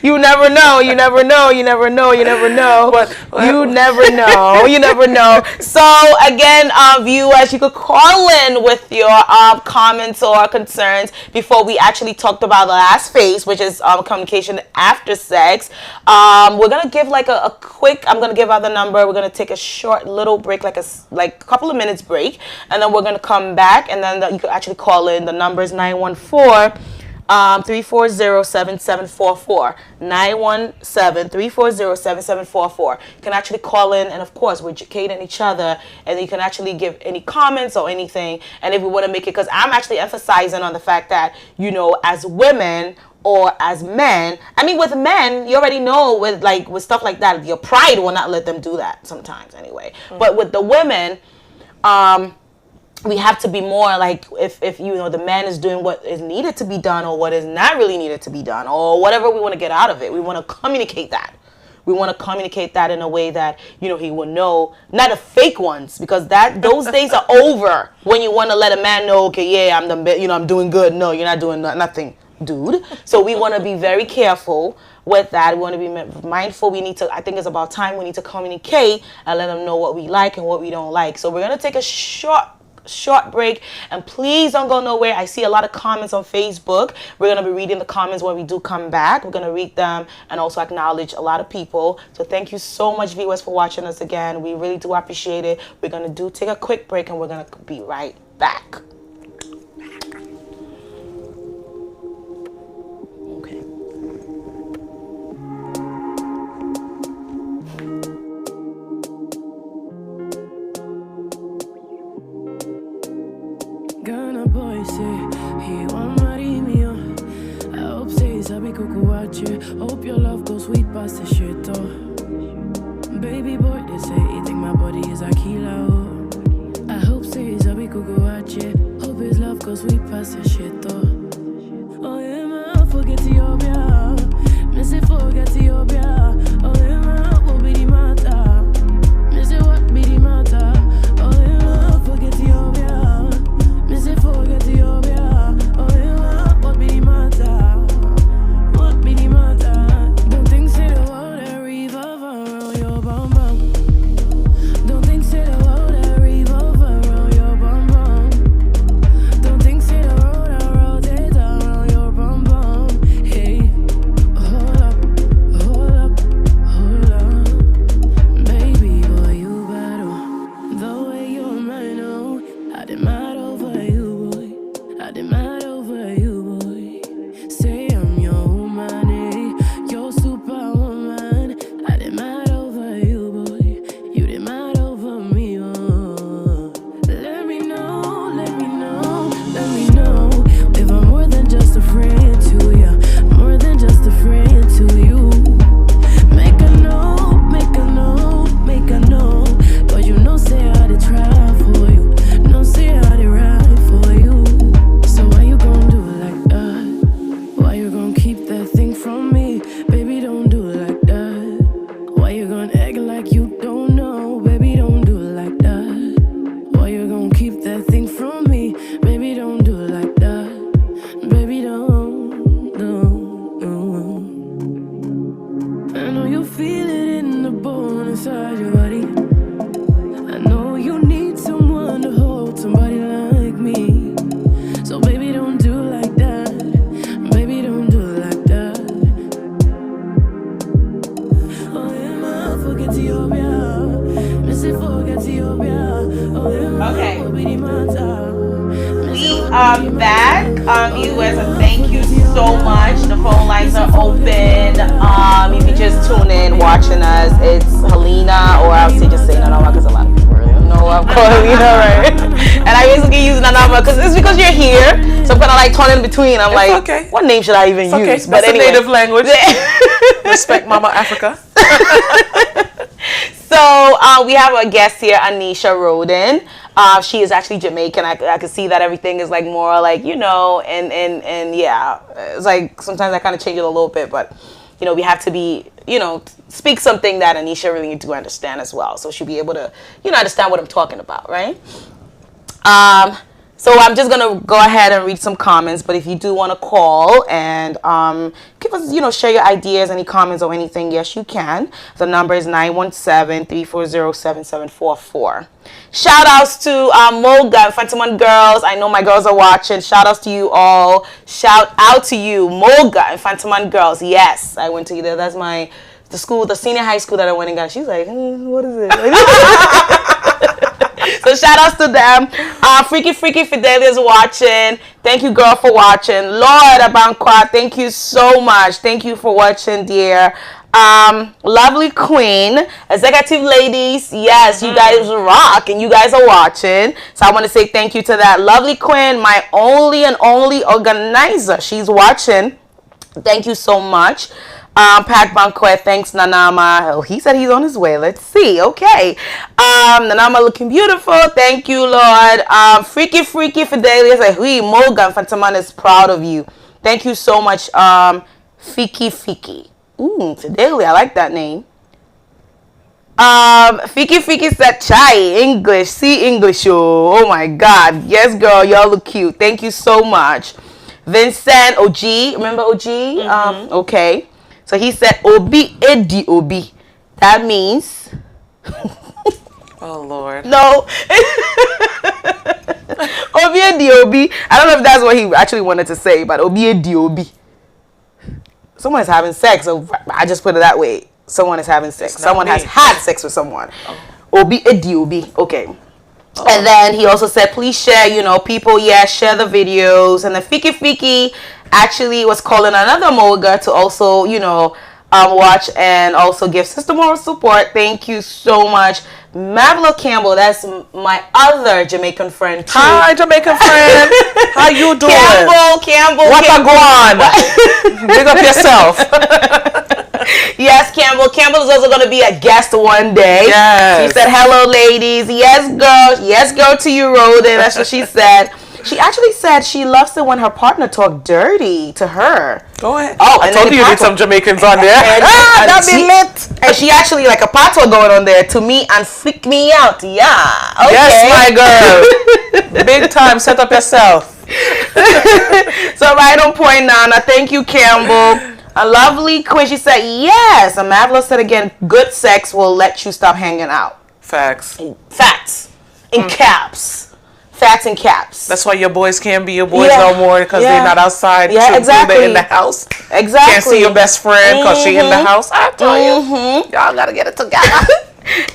You never know. You never know. You never know. You never know. You never know. You never know. So again, viewers, you could call in with your comments or concerns before we actually talked about the last phase, which is communication after sex. We're gonna give like a quick. I'm gonna give out the number. We're gonna take a short little break, like a couple of minutes break, and then we're gonna come back, and then you could actually call in. The number is 914-340-7744. 917-340-7744. You can actually call in, and of course, we're educating each other, and you can actually give any comments or anything. And if we want to make it, because I'm actually emphasizing on the fact that, as women or as men, I mean, with men, you already know with stuff like that, your pride will not let them do that sometimes anyway. Mm-hmm. But with the women, we have to be more like, if the man is doing what is needed to be done or what is not really needed to be done or whatever we want to get out of it, we want to communicate that. We want to communicate that in a way that, he will know, not the fake ones, because those days are over when you want to let a man know, okay, yeah, I'm doing good. No, you're not doing nothing, dude. So we want to be very careful with that. We want to be mindful. I think it's about time we need to communicate and let them know what we like and what we don't like. So we're going to take a short break, and please don't go nowhere. I see a lot of comments on Facebook. We're going to be reading the comments when we do come back. We're going to read them and also acknowledge a lot of people. So thank you so much, viewers, for watching us again. We really do appreciate it. We're going to take a quick break, and we're going to be right back. Okay. Ghana boy say he want marry me. I hope say sabi kuku watch. Hope your love goes sweet past the shit. Baby boy, they say he think my body is a killer. I hope say sabi kuku watch. Hope his love goes sweet past the shit. Oh yeah, man, forget your bia. Me say forget your bia. Oh yeah, man, what be the matter? Me say what be the matter? Oh yeah, man, forget your bia. Me say forget your bia. Oh yeah, what be the matter? What be the matter? Don't think say the world that revolve around your bum bum. Don't think say the world that revolve around your bum bum. Don't think say the world that rotate around your bum bum. Hey, hold up, hold up, hold up, baby boy, you better. The way you're mine, oh, I demand over you, boy. I demand over you, boy. Say I'm your woman, eh? Your superwoman. I demand over you, boy. You demand over me, oh. Let me know, let me know, let me know if I'm more than just a friend to you, more than just a friend to you. Make a note, make a note, make a note. Cause you know say I did try for you. No say I did ride for you. So why you gon' do it like that? Why you gon' keep that thing from me? Baby, don't do it like that. Why you gon' act like you don't know? Baby, don't do it like that. Why you gon' keep that thing from me? Baby, don't do it like that. Baby, don't. I know you feel it in the bone inside your body. I know you need someone to hold, somebody like me. So baby, don't do it like that. Baby, don't do it like that. Oh yeah, man, forget your bia. Me say forget your bia. Oh yeah, man, Okay. what be the matter? We are back, viewers, and thank you so much. The phone lines are open. You can just tune in, watching us. It's Helena, or I'll say just say Nanama, because a lot of people really don't know I'm calling Helena, right? And I basically use Nanama because it's because you're here, so I'm kind of like torn in between. I'm like, okay. What name should I even use? Okay, But that's anyway. a native language. Respect Mama Africa. So we have a guest here, Anisha Roden. She is actually Jamaican. I can see that everything is like more like, and yeah, it's like sometimes I kind of change it a little bit, but we have to be, speak something that Anisha really need to understand as well. So she'll be able to, understand what I'm talking about, right? So I'm just gonna go ahead and read some comments. But if you do want to call and give us, share your ideas, any comments or anything, yes, you can. The number is 917-340-7744. Shout outs to Moga and Fantaman girls. I know my girls are watching. Shout outs to you all. Shout out to you, Moga and Fantaman girls. Yes, I went to either. That's the school, the senior high school that I went and got. She's like, what is it? So shout outs to them. Freaky Fidelia's watching. Thank you, girl, for watching. Lord Abanqua, thank you so much. Thank you for watching, dear. Lovely Queen, executive ladies. Yes, you guys rock and you guys are watching. So I want to say thank you to that lovely Queen, my only and only organizer. She's watching. Thank you so much. Pat Banquet, thanks Nanama. Oh, he said he's on his way. Let's see. Okay. Nanama looking beautiful. Thank you, Lord. Freaky Fidelia said, "Hui, Morgan Fantaman is proud of you." Thank you so much. Fiki. Fidelia, I like that name. Fiki said, "Chai English, see English, oh my God, yes, girl, y'all look cute. Thank you so much." Vincent OG, remember OG? Okay. So he said, Obi Edi Obi. That means... Oh, Lord. No. Obi Edi Obi. I don't know if that's what he actually wanted to say, but Obi Edi Obi. Someone is having sex, so I just put it that way. Someone is having sex. Someone has had sex with someone. Obi Edi Obi. Okay. And then he also said, please share, people, share the videos. And then Fiki actually was calling another Moga to also, watch and also give sister moral support. Thank you so much. Mavlo Campbell, that's my other Jamaican friend too. Hi, Jamaican friend. How you doing? Campbell. What a go on? Big up yourself. Yes, Campbell. Campbell is also going to be a guest one day. Yes. She said, hello, ladies. Yes, girl. Yes, girl to you, Roden. That's what she said. She actually said she loves it when her partner talk dirty to her. Go ahead. Oh, I told you need some Jamaicans on there. That'd be lit. And she actually like a pato going on there to me and freak me out. Yeah. Okay. Yes, my girl. Big time. Set up yourself. So right on point, Nana. Thank you, Campbell. A lovely Queen. She said, yes. And Mavla said again, good sex will let you stop hanging out. Facts. Facts. In caps. Facts and caps. That's why your boys can't be your boys no more because they're not outside. Yeah, exactly. They're in the house. Exactly. Can't see your best friend because she in the house. I tell you, y'all gotta get it together.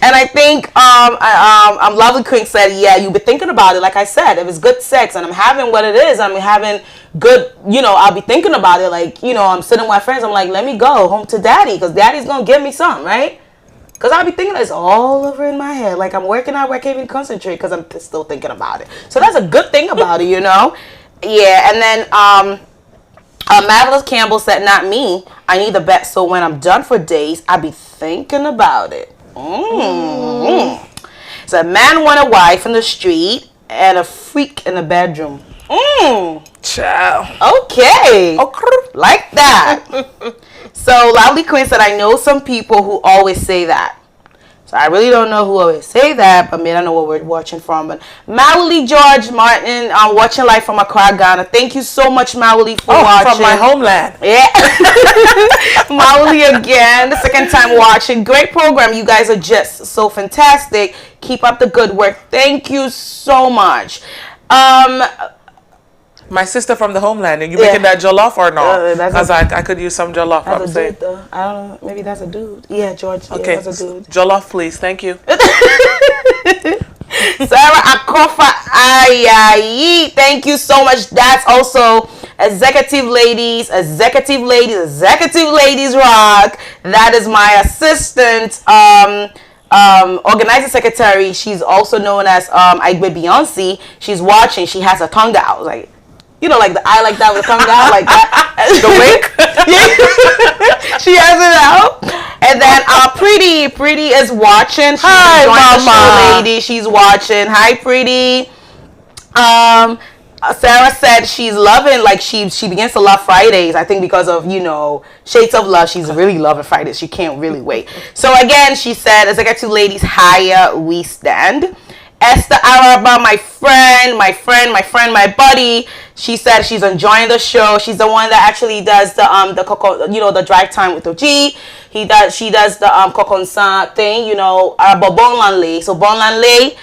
And I think Lovely Queen said, yeah, you've been thinking about it. Like I said, if it's good sex and I'm having what it is, I'm having good, I'll be thinking about it. Like, I'm sitting with my friends. I'm like, let me go home to daddy because daddy's going to give me some, right? Because I'll be thinking it's all over in my head. Like I'm working out where I can't even concentrate because I'm still thinking about it. So that's a good thing about it, Yeah. And then Marvelous Campbell said, not me. I need the bet so when I'm done for days, I be thinking about it. So a man want a wife in the street and a freak in the bedroom. Ciao. Okay. Like that. So Lovely Queen said, I know some people who always say that. So I really don't know who always say that, but I don't know what we're watching from. But Mauli George Martin, I'm watching live from Accra, Ghana. Thank you so much, Mauli, for watching. From my homeland. Yeah. Mauli again, the second time watching. Great program. You guys are just so fantastic. Keep up the good work. Thank you so much. My sister from the homeland. Are you making that jollof or no? Because I could use some jollof. That's a dude, though. I don't know. Maybe that's a dude. Yeah, George. Okay. Yeah, that's a dude. Jollof, please. Thank you. Sarah Akofa Ayayi. Thank you so much. That's also Executive Ladies Rock. That is my assistant. Organizing secretary. She's also known as Igbe Beyonce. She's watching. She has her tongue out. Like, like the eye like that with the tongue out like that. The wink. She has it out. And then Pretty is watching. She's Hi, Mama. Lady. She's watching. Hi, Pretty. Sarah said she's loving, like she begins to love Fridays. I think because of, Shades of Love. She's really loving Fridays. She can't really wait. So again, she said, as I got two ladies, higher we stand. Esther Araba, my buddy. She said she's enjoying the show. She's the one that actually does the coco, the drive time with OG. She does the Kokonsa thing, about Bonlanle. So Bonlanle,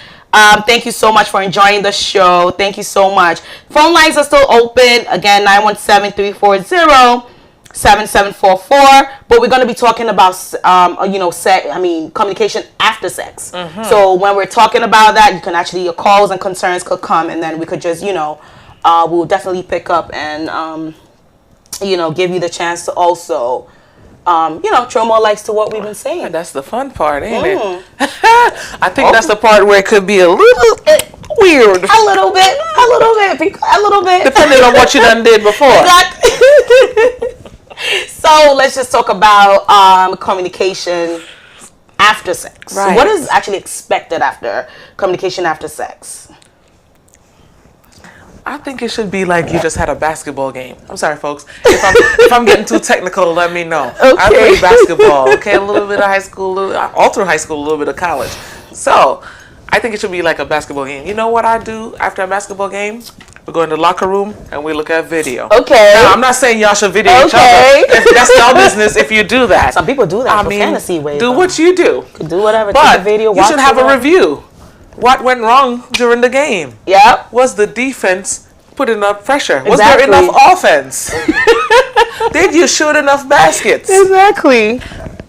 thank you so much for enjoying the show. Thank you so much. Phone lines are still open. Again, 917-340-7744. But we're going to be talking about, communication after sex. Mm-hmm. So when we're talking about that, you can actually, your calls and concerns could come, and then we could just, we'll definitely pick up and, give you the chance to also, throw more lights to what we've been saying. That's the fun part, ain't it? I think that's the part where it could be a little weird. A little bit. Depending on what you done did before. Exactly. So let's just talk about communication after sex. Right. What is actually expected after communication after sex? I think it should be like you just had a basketball game. I'm sorry, folks. If I'm getting too technical, let me know. Okay. I played basketball. Okay, a little bit of high school, all through high school, a little bit of college. So I think it should be like a basketball game. You know what I do after a basketball game? We go in the locker room and we look at video. Okay. Now, I'm not saying y'all should video each other. That's y'all business if you do that. Some people do that for fantasy ways. Do what you do. Do whatever. But take a video, you should have a review. What went wrong during the game? Yep. Was the defense putting enough pressure? Was there enough offense? Did you shoot enough baskets? Exactly.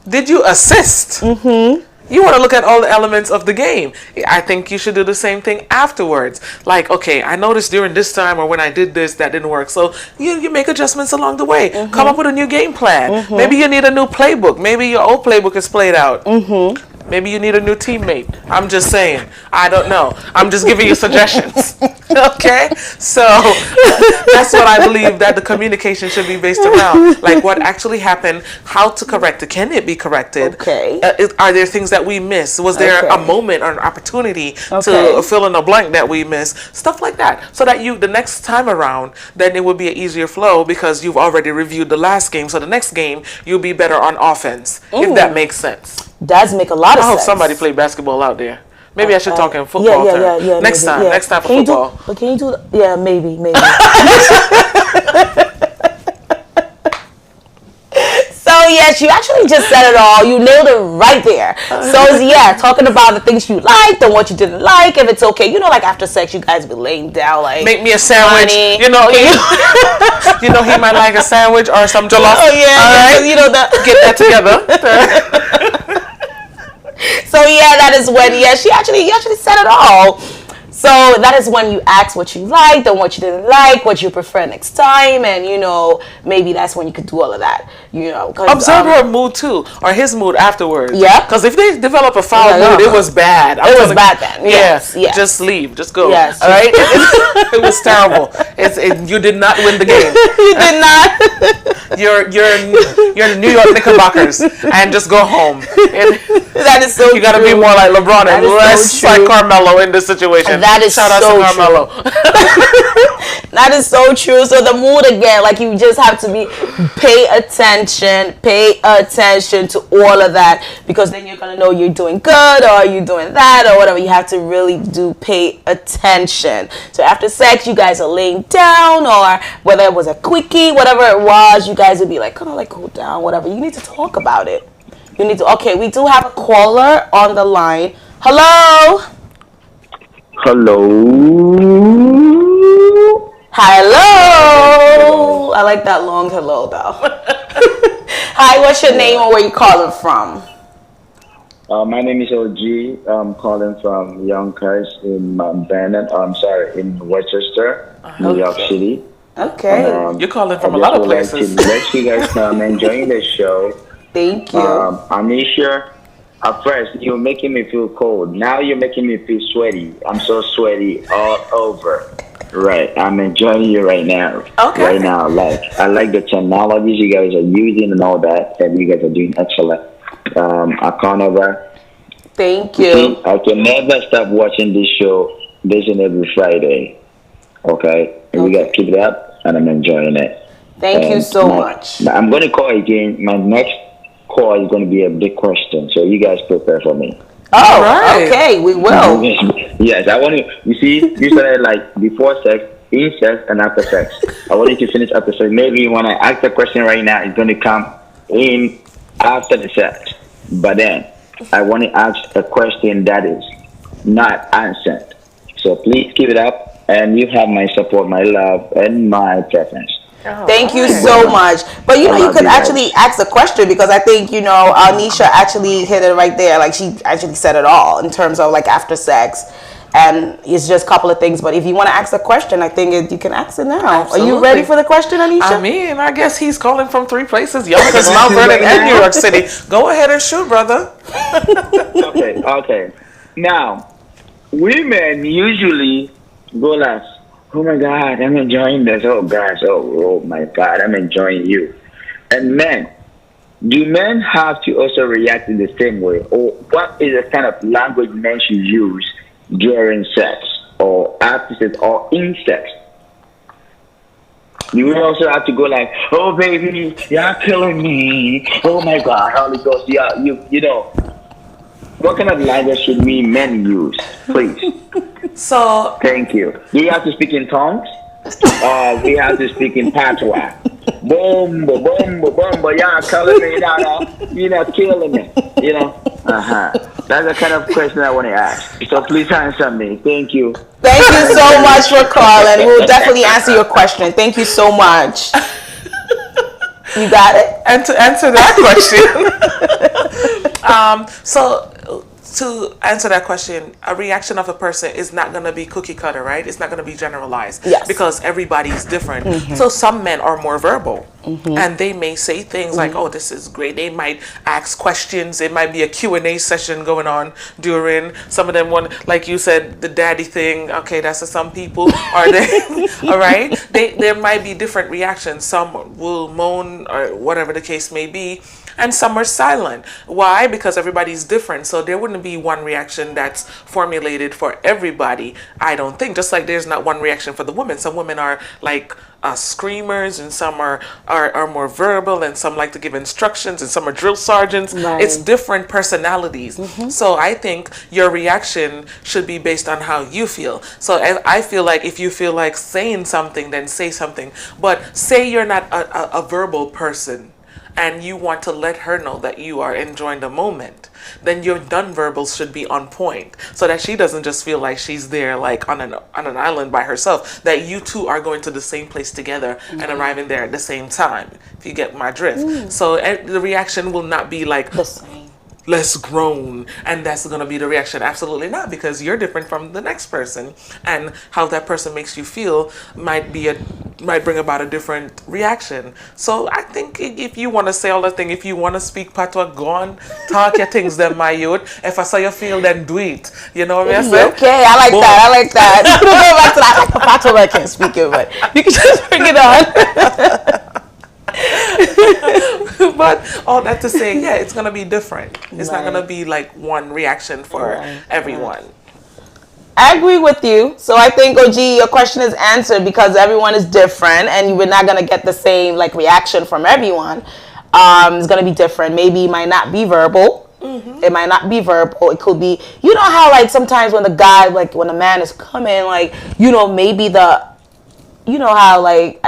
Did you assist? Mm-hmm. You want to look at all the elements of the game. I think you should do the same thing afterwards. Like, okay, I noticed during this time or when I did this, that didn't work. So you make adjustments along the way. Mm-hmm. Come up with a new game plan. Mm-hmm. Maybe you need a new playbook. Maybe your old playbook is played out. Mm-hmm. Maybe you need a new teammate. I'm just saying. I don't know. I'm just giving you suggestions. Okay? So that's what I believe that the communication should be based around. Like what actually happened, how to correct it. Can it be corrected? Okay. Are there things that we missed? Was there a moment or an opportunity to fill in a blank that we missed? Stuff like that. So that the next time around, then it would be an easier flow because you've already reviewed the last game. So the next game, you'll be better on offense, if that makes sense. Does make a lot of sense. I hope somebody play basketball out there. Maybe I should talk in football terms. Yeah. Next time for football. But can you do? Yeah, maybe. So yes, you actually just said it all. You nailed it right there. So talking about the things you liked and what you didn't like. If it's okay, like after sex, you guys be laying down like make me a sandwich. Honey, he might like a sandwich or some jollof. Oh yeah, all right. Get that together. So that is when you actually said it all. So that is when you ask what you liked and what you didn't like, what you prefer next time, and maybe that's when you could do all of that. Observe her mood too, or his mood afterwards. Yeah. Because if they develop a foul mood, it was bad. It was bad then. Yes. Just leave. Just go. Yes. All right. It was terrible. You did not win the game. You did not. You're New York Knickerbockers, and just go home. That is so. You got to be more like LeBron and less like Carmelo in this situation. That is Shout out so to Carmelo. That is so true. So the mood again, like you just have to pay attention to all of that, because then you're gonna know you're doing good or you're doing that or whatever. You have to really pay attention. So after sex, you guys are laying down, or whether it was a quickie, whatever it was, you guys would be like, kind of like cool down, whatever. You need to talk about it. We do have a caller on the line. Hello. Hello. I like that long hello though. Hi, what's your name and where you calling from? My name is OG. I'm calling from Yonkers in Mount Vernon. In Westchester, New York City. Okay. You're calling from a lot of places. Like to let you guys know I'm enjoying the show. Thank you. Anisha, at first you were making me feel cold. Now you're making me feel sweaty. I'm so sweaty all over. Right. I'm enjoying you right now. Okay. Right now. I like the technologies you guys are using and all that. And you guys are doing excellent. I can't ever. Thank you. I can never stop watching this show this and every Friday. Okay? And we got to keep it up, and I'm enjoying it. Thank you so much. I'm going to call again. My next call is going to be a big question, so you guys prepare for me. Oh, right. okay, we will. Yes, I want to. You see, you started like before sex, in sex, and after sex. I want you to finish after sex. Maybe when I ask the question right now, it's going to come in after the sex. But then I want to ask a question that is not answered. So please keep it up, and you have my support, my love, and my preference. Thank you so much. But you know, you could actually ask a question because I think, you know, Anisha actually hit it right there. Like she actually said it all in terms of like after sex. And it's just a couple of things. But if you want to ask a question, I think you can ask it now. Absolutely. Are you ready for the question, Anisha? I mean, I guess he's calling from 3 places. Yonkers, Mount Vernon, and New York City. Go ahead and shoot, brother. Okay. Now, women usually go last. Oh my God, I'm enjoying this. Oh gosh, oh my God, I'm enjoying you. And men, do men have to also react in the same way? Or what is the kind of language men should use during sex or after sex or in sex? You will also have to go like, oh baby, you're killing me. Oh my God, Holy Ghost, yeah, you know. What kind of language should we men use, please? So, thank you. Do we have to speak in tongues? We have to speak in patois. Boom, boom, boom, boom, y'all calling me now. You're not killing me. You know? That's the kind of question I want to ask. So please answer me. Thank you. Thank you so much for calling. We'll definitely answer your question. Thank you so much. You got it? And to answer that question, so to answer that question, a reaction of a person is not going to be cookie cutter, right? It's not going to be generalized. Yes. Because everybody's different. So some men are more verbal. And they may say things like, oh, this is great. They might ask questions. It might be a Q&A session going on during. Some of them want, like you said, the daddy thing. Okay, that's for some people. Are they? All right. There might be different reactions. Some will moan or whatever the case may be. And some are silent. Why? Because everybody's different. So there wouldn't be one reaction that's formulated for everybody, I don't think. Just like there's not one reaction for the women. Some women are like screamers, and some are more verbal, and some like to give instructions, and some are drill sergeants. Right. It's different personalities. So I think your reaction should be based on how you feel. So I feel like if you feel like saying something, then say something. But say you're not a verbal person, and you want to let her know that you are enjoying the moment, then your nonverbals should be on point, so that she doesn't just feel like she's there like on an island by herself, that you two are going to the same place together and arriving there at the same time, if you get my drift. So the reaction will not be like The same. less grown, and that's going to be the reaction. Absolutely not, because you're different from the next person, and how that person makes you feel might bring about a different reaction. So I think if you want to say all the thing, if you want to speak patois, go on, talk your things, then my youth. If I saw you feel, then do it. You know what I mean? Okay, I like that. I like that. We'll go back to that. I like the patois, I can't speak it, but you can just bring it on. But all that to say, yeah, it's gonna be different. It's not gonna be like one reaction for everyone. I agree with you. So I think, OG, your question is answered because everyone is different, and we're not gonna get the same like reaction from everyone. It's gonna be different. Maybe it might not be verbal. It might not be verbal. It could be, you know how like sometimes when the guy, like when a man is coming, like, you know, maybe you know how like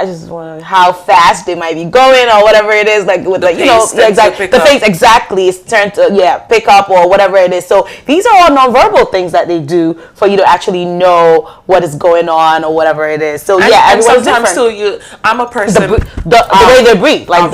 how fast they might be going or whatever it is, like with like, you know, exactly the face exactly is turned to pick up or whatever it is. So these are all nonverbal things that they do for you to actually know what is going on or whatever it is. So and everyone's sometimes different. too, I'm a person the way they breathe, like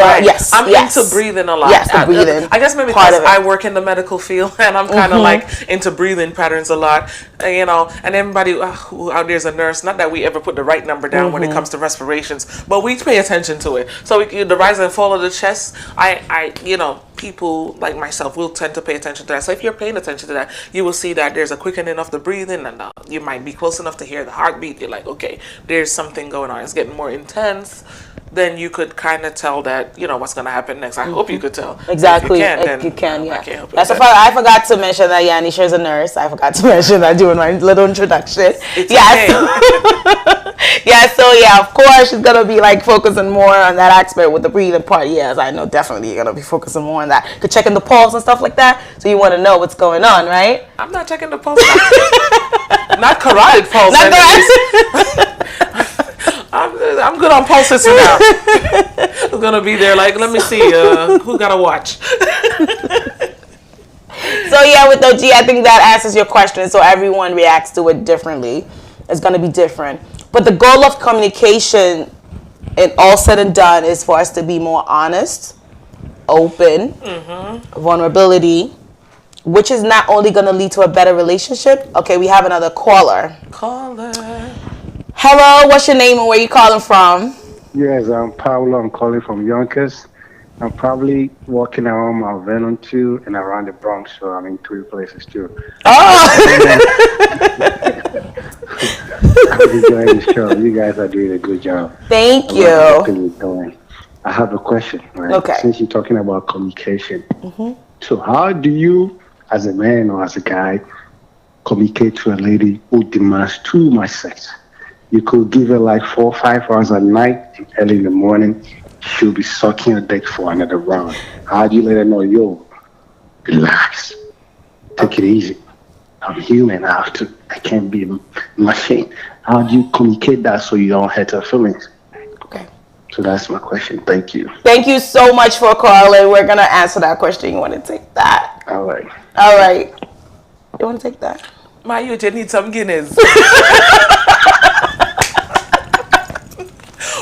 I'm into breathing a lot. Yes, the breathing. I guess maybe because I work in the medical field and I'm kind of like into breathing patterns a lot, you know. And everybody who out there's a nurse. Not that we ever put the right number down when it comes to respirations, but we pay attention to it. So the rise and fall of the chest, I you know, people like myself will tend to pay attention to that. So if you're paying attention to that, you will see that there's a quickening of the breathing, and you might be close enough to hear the heartbeat. You're like, okay, there's something going on. It's getting more intense. Then you could kind of tell that, you know, what's going to happen next. I hope you could tell. Exactly. If you can, yeah. I can't help That's I forgot to mention that Anisha is a nurse. I forgot to mention that during my little introduction. It's yes. okay. Yeah, so yeah, of course she's gonna be like focusing more on that aspect with the breathing part. Yes, I know definitely you're gonna be focusing more on that. Cause checking the pulse and stuff like that. So you want to know what's going on, right? I'm not checking the pulse. Not carotid pulse. Not I'm good on pulses now. I'm gonna be there like, let me see, who got a watch? So yeah, with OG, I think that answers your question. So everyone reacts to it differently. It's gonna be different. But the goal of communication, and all said and done, is for us to be more honest, open, vulnerability, which is not only gonna lead to a better relationship. Okay, we have another caller. Caller. Hello, what's your name and where you calling from? Yes, I'm Paulo. I'm calling from Yonkers. I'm probably walking around Mount Vernon too and around the Bronx, so I'm in 3 places too. Oh! I'm enjoying the show. You guys are doing a good job. Thank I love you. what you're doing. I have a question, right? Okay. Since you're talking about communication, so how do you, as a man or as a guy, communicate to a lady who demands too much sex? You could give her like 4 or 5 hours at night, and early in the morning, she'll be sucking your dick for another round. How do you let her know, yo, relax, take it easy. I'm human. I can't be a machine. How do you communicate that so you don't hurt her feelings? Okay. So that's my question. Thank you. Thank you so much for calling. We're gonna answer that question. You want to take that? All right. All right. You want to take that? My youth, you need some Guinness.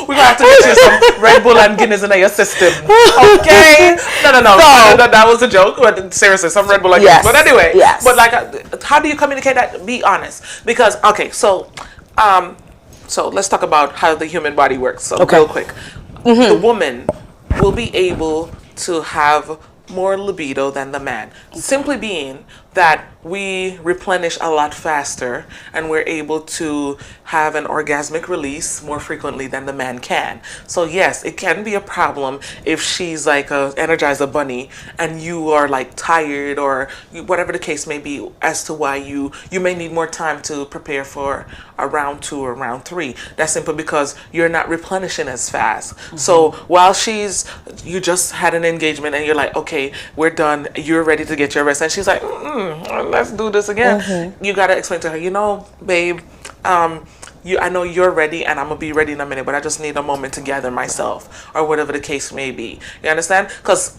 We're gonna have to get you some Red Bull and Guinness in your system. Okay? No. That was a joke. But seriously, some Red Bull and Yes. Guinness. But anyway, Yes. but like, how do you communicate that? Be honest. Because, okay, so let's talk about how the human body works. So Okay. real quick. The woman will be able to have more libido than the man. Simply being that we replenish a lot faster and we're able to have an orgasmic release more frequently than the man can. So yes, it can be a problem if she's like a Energizer bunny and you are like tired or whatever the case may be as to why you may need more time to prepare for a round 2 or round 3. That's simply because you're not replenishing as fast. So while you just had an engagement and you're like, okay, we're done, you're ready to get your rest, and she's like, let's do this again. You gotta explain to her, you know, babe, I know you're ready and I'm gonna be ready in a minute, but I just need a moment to gather myself, or whatever the case may be. You understand? Because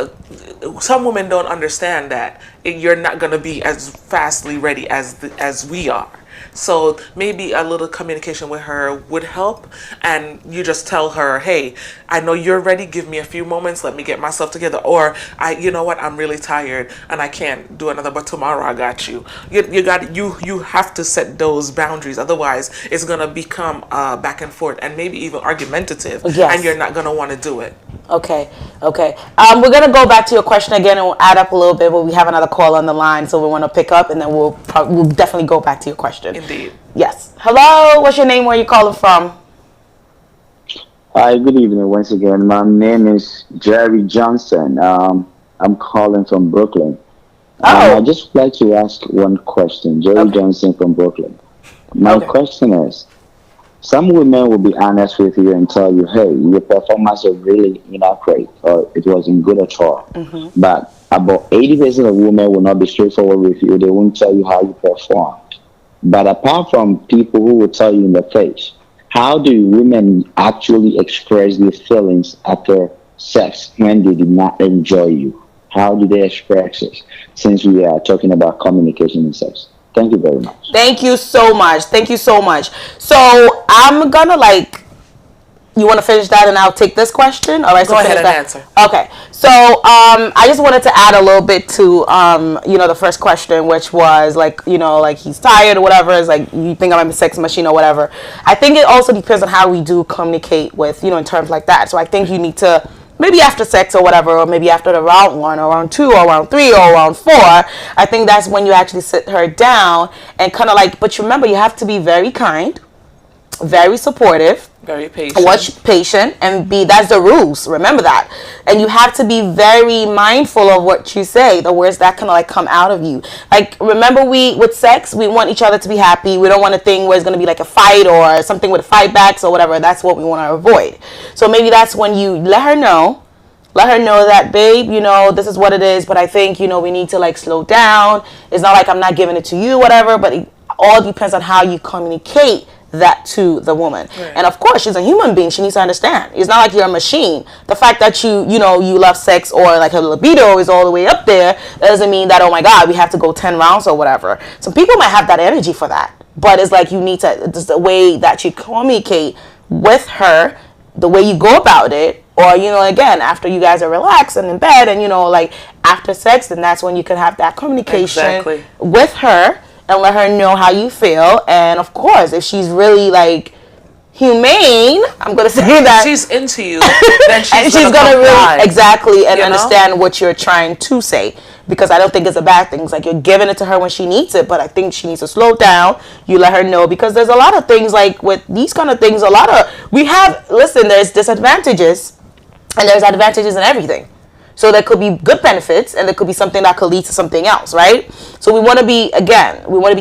some women don't understand that you're not gonna be as fastly ready as we are. So maybe a little communication with her would help, and you just tell her, hey, I know you're ready, give me a few moments, let me get myself together, or you know what, I'm really tired and I can't do another, but tomorrow I got you. You have to set those boundaries, otherwise it's gonna become back and forth and maybe even argumentative. Yes. And you're not gonna want to do it. Okay. We're gonna go back to your question again, and we'll add up a little bit. But we have another call on the line, so we want to pick up, and then we'll definitely go back to your question. Indeed. Yes. Hello. What's your name? Where are you calling from? Hi, good evening once again. My name is Jerry Johnson. I'm calling from Brooklyn. Oh. I just like to ask one question. Jerry Johnson from Brooklyn. My question is, some women will be honest with you and tell you, hey, your performance was really inaccurate or it wasn't good at all. But about 80% of women will not be straightforward with you. They won't tell you how you performed. But apart from people who will tell you in the face, how do women actually express their feelings after sex when they did not enjoy you? How do they express it? Since we are talking about communication and sex. Thank you very much. Thank you so much. So I'm gonna you want to finish that and I'll take this question? All right. Go ahead and answer. Okay. So I just wanted to add a little bit to the first question, which was like he's tired or whatever. It's like you think I'm a sex machine or whatever. I think it also depends on how we do communicate with in terms like that. So I think you need to, maybe after sex or whatever, or maybe after the round 1 or round 2 or round 3 or round 4, I think that's when you actually sit her down and kind of but you remember, you have to be very kind. very supportive, very patient. watch patient, and be, that's the rules, remember that. And you have to be very mindful of what you say, the words that can like come out of you. Like, remember, we with sex, we want each other to be happy. We don't want a thing where it's going to be like a fight or something with fight backs or whatever. That's what we want to avoid. So maybe that's when you let her know that, babe, you know, this is what it is, but I think, you know, we need to like slow down. It's not like I'm not giving it to you, whatever, but it all depends on how you communicate that to the woman. Right. And of course, she's a human being. She needs to understand. It's not like you're a machine. The fact that you know, you love sex or like her libido is all the way up there, that doesn't mean that, oh my God, we have to go 10 rounds or whatever. Some people might have that energy for that. But it's like you need to, just the way that you communicate with her, the way you go about it, or, you know, again, after you guys are relaxed and in bed and, you know, like after sex, then that's when you can have that communication with her and let her know how you feel. And of course, if she's really like humane, I'm gonna say that she's into you, then she's gonna really exactly and understand know? What you're trying to say. Because I don't think it's a bad thing. It's like you're giving it to her when she needs it, but I think she needs to slow down. You let her know, because there's a lot of things like with these kind of things. There's disadvantages and there's advantages in everything. So there could be good benefits and there could be something that could lead to something else, right? So we want to be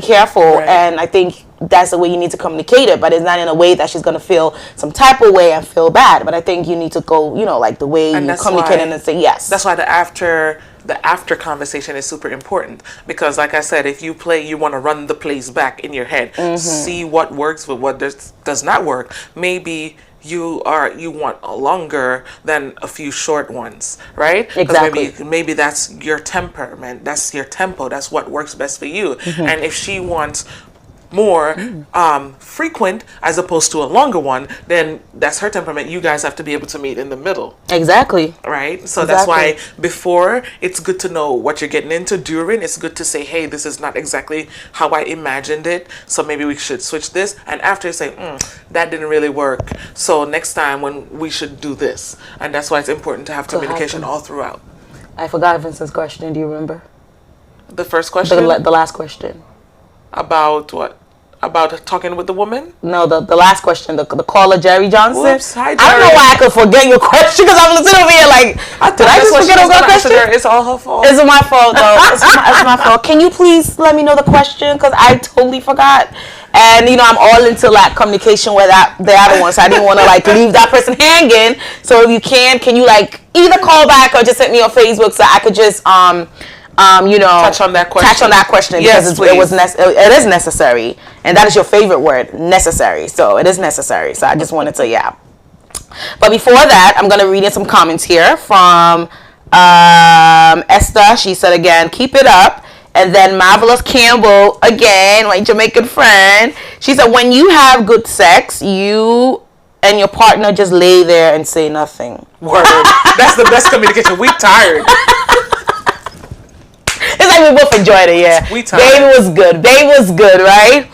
careful, right. And I think that's the way you need to communicate it, but it's not in a way that she's going to feel some type of way and feel bad. But I think you need to go, you know, like the way you communicate and say yes. That's why the after conversation is super important, because like I said, if you play, you want to run the plays back in your head, see what works with what does not work. Maybe you want longer than a few short ones, right? Exactly. Maybe that's your temperament, that's your tempo, that's what works best for you. And if she wants more frequent as opposed to a longer one, then that's her temperament. You guys have to be able to meet in the middle. Exactly. Right? So that's why before, it's good to know what you're getting into. During, it's good to say, hey, this is not exactly how I imagined it, so maybe we should switch this. And after, you say, that didn't really work, so next time when we should do this. And that's why it's important to have communication all throughout. I forgot Vincent's question. Do you remember? The first question? The last question. About what? About talking with the woman? No, the last question, the caller, Jerry Johnson. Whoops, hi, Jerry. I don't know why I could forget your question, because I'm listening over here like, did I just forget your question? It's all her fault. It's my fault, though. It's my fault. Can you please let me know the question? Because I totally forgot. And, you know, I'm all into, like, communication with the other one, so I didn't want to, like, leave that person hanging. So if you can you, like, either call back or just hit me on Facebook so I could just, you know, touch on that question. Yes, because it is necessary, and that is your favorite word, necessary. So it is necessary. So I just wanted to, But before that, I'm gonna read in some comments here from Esther. She said again, keep it up. And then Marvelous Campbell again, my Jamaican friend. She said, when you have good sex, you and your partner just lay there and say nothing. Word. That's the best communication. We tired. It's like we both enjoyed it, yeah. We tired. Babe was good, right?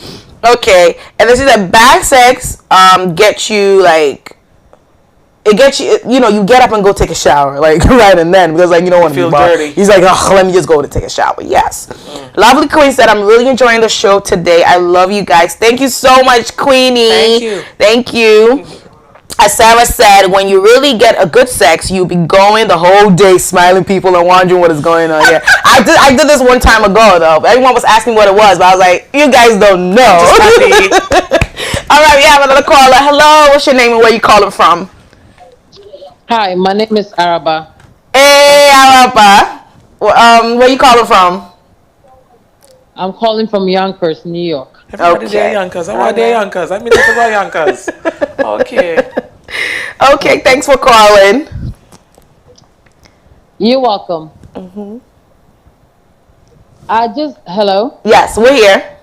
Okay. And then she said, bad sex gets you, like, it gets you, you know, you get up and go take a shower, like, right and then, because, like, you don't want to be dirty. He's like, oh, let me just go to take a shower. Yes. Lovely Queen said, I'm really enjoying the show today. I love you guys. Thank you so much, Queenie. Thank you. As Sarah said, when you really get a good sex, you'll be going the whole day smiling people and wondering what is going on here. I did this one time ago, though. Everyone was asking what it was, but I was like, you guys don't know. All right, we have another caller. Hello, what's your name and where you calling from? Hi, my name is Araba. Hey, Araba. Where you calling from? I'm calling from Yonkers, New York. Everybody there, Yonkers. I want there, Yonkers. I mean, this is all Yonkers. Okay. Okay, thanks for calling. You're welcome. Hello? Yes, we're here.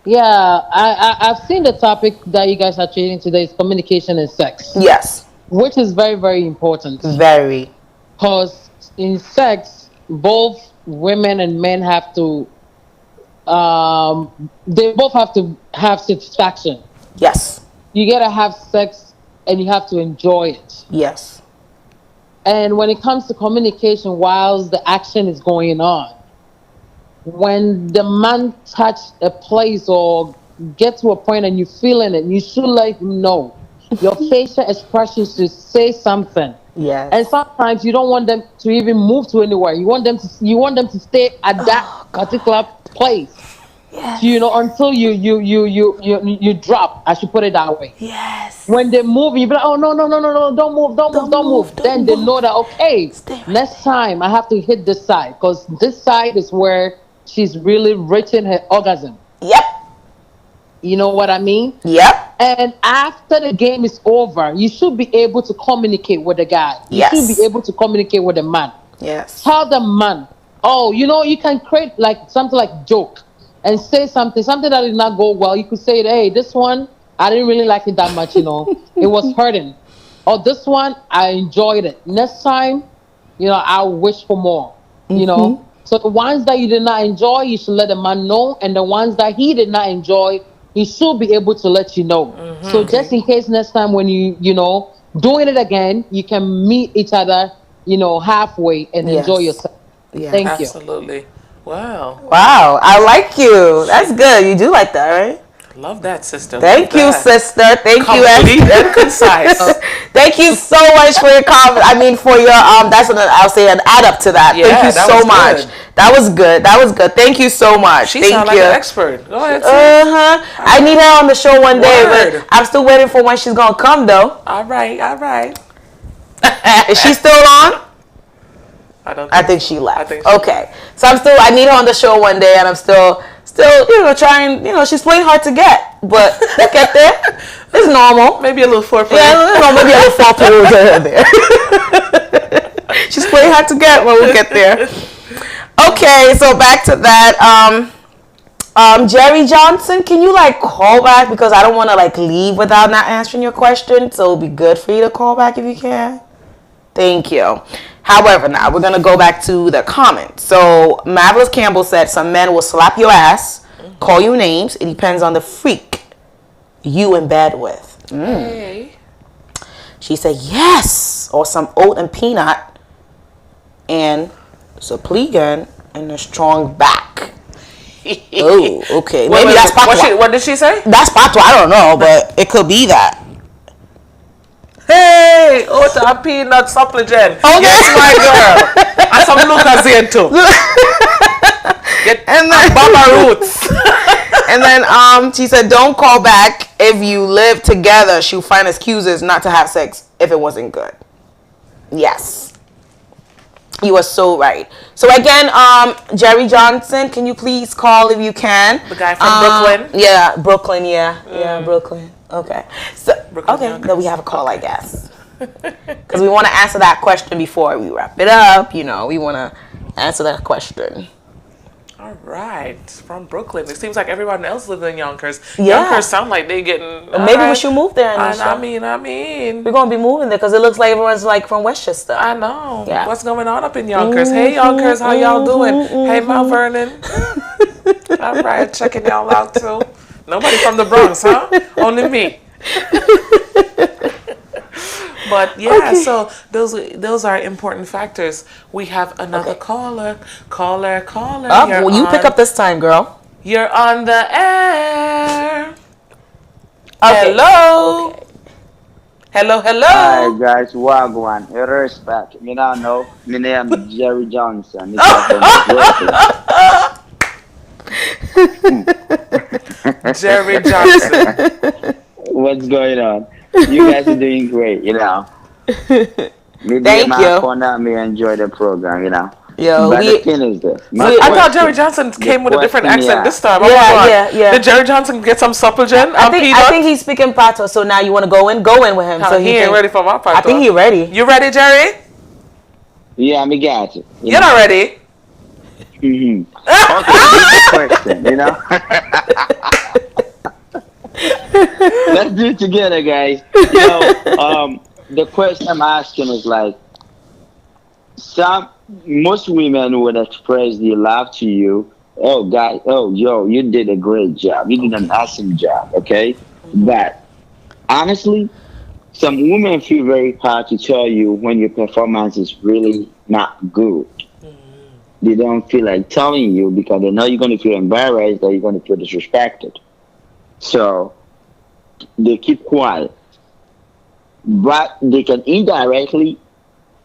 Yeah, I've seen the topic that you guys are treating today is communication and sex. Yes. Which is very, very important. Very. Because in sex, both women and men have to, they both have to have satisfaction. Yes. You gotta have sex and you have to enjoy it. Yes. And when it comes to communication whilst the action is going on, when the man touched a place or get to a point and you're feeling it, you should let him know. Your facial expressions should say something. Yes. And sometimes you don't want them to even move to anywhere. You want them to stay at that particular place. Yes. You know, until you drop. I should put it that way. Yes. When they move, you be like, oh no, don't move. Then they know that, okay, next time I have to hit this side, because this side is where she's really reaching her orgasm. Yep. You know what I mean? Yep. And after the game is over, you should be able to communicate with the guy. You Yes. should be able to communicate with the man. Yes. Tell the man, oh, you know, you can create like something like joke and say something that did not go well. You could say, hey, this one, I didn't really like it that much, you know. It was hurting. Or this one, I enjoyed it. Next time, you know, I wish for more, you know. So the ones that you did not enjoy, you should let the man know. And the ones that he did not enjoy, he should be able to let you know. So just in case next time when you know, doing it again, you can meet each other, you know, halfway and enjoy yourself. Yeah. Thank you. Absolutely. Wow. Wow. I like you. That's good. You do like that, right? Love that, sister. Thank you, sister. Thank you. Complete and concise. Thank you so much for your comment. I mean, for your that's I'll say an add up to that. Yeah, Thank you that so was much. good. That was good. That was good. Thank you so much. She Thank sounds you. like an expert. Go ahead. I need her on the show one day, Word. but I'm still waiting for when she's gonna come though. All right. Is she still on? I think she left. think she okay. So I need her on the show one day, and I'm still, you know, trying, you know, she's playing hard to get, but we'll get there. It's normal. Maybe a little foreplay. Yeah, no, maybe a little foreplay will get her there. She's playing hard to get, but we'll get there. Okay, so back to that. Jerry Johnson, can you like call back, because I don't want to like leave without not answering your question, so it'll be good for you to call back if you can. Thank you. However, now we're gonna go back to the comments. So Marvelous Campbell said some men will slap your ass, call you names. It depends on the freak you in bed with. Hey. She said yes, or some oat and peanut, and supplegan and a strong back. Oh, okay. Maybe that's patois. What did she say? That's patois. I don't know, but it could be that. Hey, oat and peanut supplegent. Okay. Yes, my girl. And some Lucas too. Get And then Baba roots. And then she said, don't call back if you live together. She'll find excuses not to have sex if it wasn't good. Yes. You are so right. So again, Jerry Johnson, can you please call if you can? The guy from Brooklyn? Yeah, Brooklyn, yeah, Brooklyn. Okay. So Brooklyn okay, Yonkers. then we have a call, I guess. Because we want to answer that question before we wrap it up. You know, we want to answer that question. All right, from Brooklyn. It seems like everyone else lives in Yonkers. Yeah. Yonkers sound like they getting. Maybe we should move there. I mean. We're gonna be moving there because it looks like everyone's like from Westchester. I know. Yeah. What's going on up in Yonkers? Hey, Yonkers, how y'all doing? Hey, Mount Vernon. All right, checking y'all out too. Nobody from the Bronx, huh? Only me. But yeah, Okay. so those are important factors. We have another caller. Caller. Well, you pick up this time, girl. You're on the air. Okay. Hello. Okay. Hello. Hi guys, Wagwan. Respect. Me now know. My name is Jerry Johnson. This is from Brooklyn. Jerry Johnson. What's going on? You guys are doing great, you know. Me Thank you. Corner, me enjoy the program, you know. Yo, But the thing is this. My I thought question- Jerry Johnson came with a different question, accent yeah. this time. Yeah. Did Jerry Johnson get some supplegent? I think he's speaking Pato, so now you want to go in with him. So he ain't ready for my part. I think he's ready. You ready, Jerry? Yeah, me got you. You're not ready. Mm-hmm. Okay, this is the question, you know. Let's do it together, guys. The question I'm asking is like, most women would express their love to you. Oh, guys, you did a great job. You did an awesome job, okay? But honestly, some women feel very hard to tell you when your performance is really not good. They don't feel like telling you because they know you're going to feel embarrassed or you're going to feel disrespected. So they keep quiet, but they can indirectly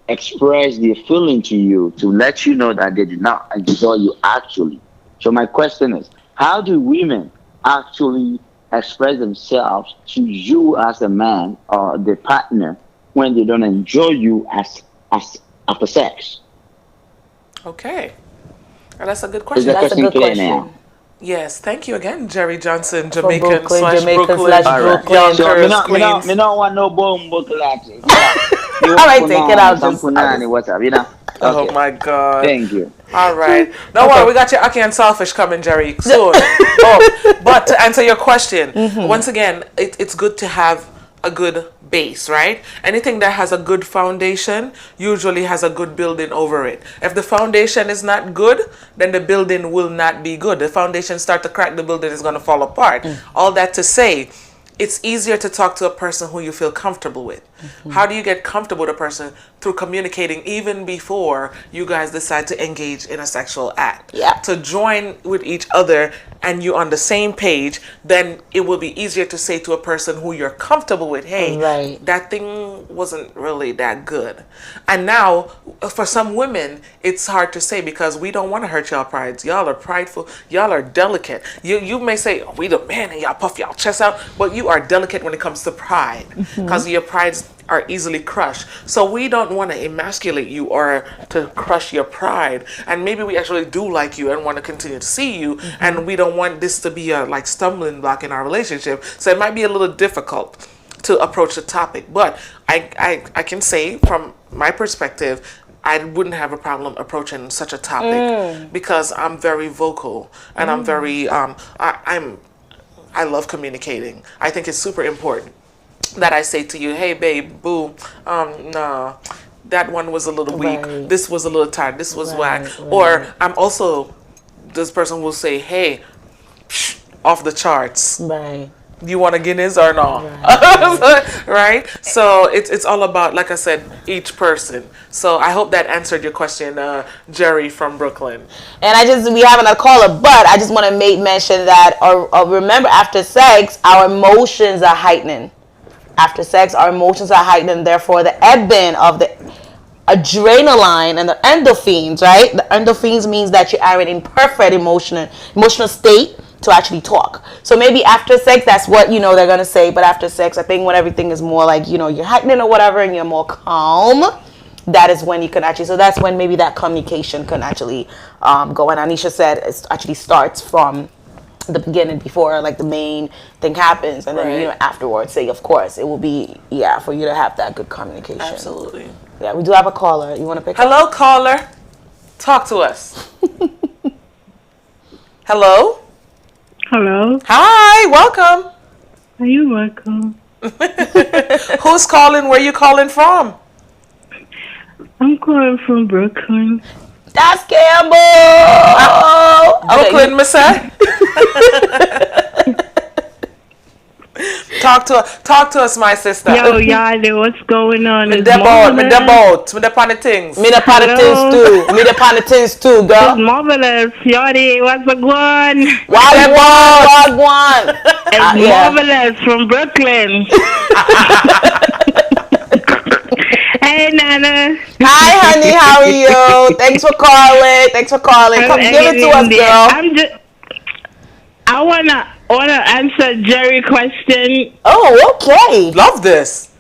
express their feeling to you to let you know that they did not enjoy you actually. So my question is, how do women actually express themselves to you as a man or the partner when they don't enjoy you as after sex? Okay. And that's a good Is question. the That's a question good clear question. now? Yes, thank you again, Jerry Johnson, From Jamaican Brooklyn, slash Jamaican Brooklyn, slash All right. Brooklyn. So Yonkers, Queens. me not want no bomb buckle. You All want right, take it out. some punani, what's up, Oh Okay. my God. Thank you. All right. No Okay. worry, we got your Aki and Selfish coming, Jerry, soon. But to answer your question, once again, it's good to have a good base, right? Anything that has a good foundation usually has a good building over it. If the foundation is not good, then the building will not be good. The foundation start to crack, the building is going to fall apart. All that to say, it's easier to talk to a person who you feel comfortable with. How do you get comfortable with a person? Through communicating even before you guys decide to engage in a sexual act. Yeah. To join with each other and you on the same page, then it will be easier to say to a person who you're comfortable with, hey, Right. that thing wasn't really that good. And now, for some women, it's hard to say because we don't want to hurt y'all prides. Y'all are prideful. Y'all are delicate. You may say, oh, we the man, and y'all puff y'all chest out, but you are delicate when it comes to pride because your prides are easily crushed. So we don't want to emasculate you or to crush your pride. And maybe we actually do like you and want to continue to see you, and we don't want this to be a like stumbling block in our relationship. So it might be a little difficult to approach the topic. But I can say from my perspective, I wouldn't have a problem approaching such a topic because I'm very vocal and I'm very I love communicating. I think it's super important that I say to you, hey babe, boo, nah, that one was a little weak. Right. This was a little tired. This was whack. Right. Or I'm also, this person will say, hey, psh, off the charts. Right. You want a Guinness or not? Right? So it's all about, like I said, each person. So I hope that answered your question, Jerry from Brooklyn. And we have another caller, but I just want to make mention that, or remember, after sex, our emotions are heightening. After sex, our emotions are heightened, therefore the ebbing of the adrenaline and the endorphins, right? The endorphins means that you are in perfect emotional state to actually talk. So maybe after sex, that's what, they're going to say. But after sex, I think when everything is more like, you're heightening or whatever and you're more calm, that is when you can actually, so that's when maybe that communication can actually go. And Anisha said it actually starts from the beginning before like the main thing happens, and then Right. afterwards, say of course it will be for you to have that good communication. Absolutely. Yeah, we do have a caller. You want to pick up? Hello, caller. Talk to us. Hello. Hello. Hi. Welcome. Are you welcome? Who's calling? Where you calling from? I'm calling from Brooklyn. That's Campbell. Brooklyn, Miss. Talk to us, my sister. Yo, y'all, what's going on? Me It's the boat, marvelous. me the pan the things. Me the pan the things too, It's girl. marvelous. Y'all, what's the one? Wagwan. It's marvelous from Brooklyn. Hey, Nana. Hi, honey. How are you? Thanks for calling. Come give it to us, girl. I wanna answer Jerry question. Oh, okay. Love this.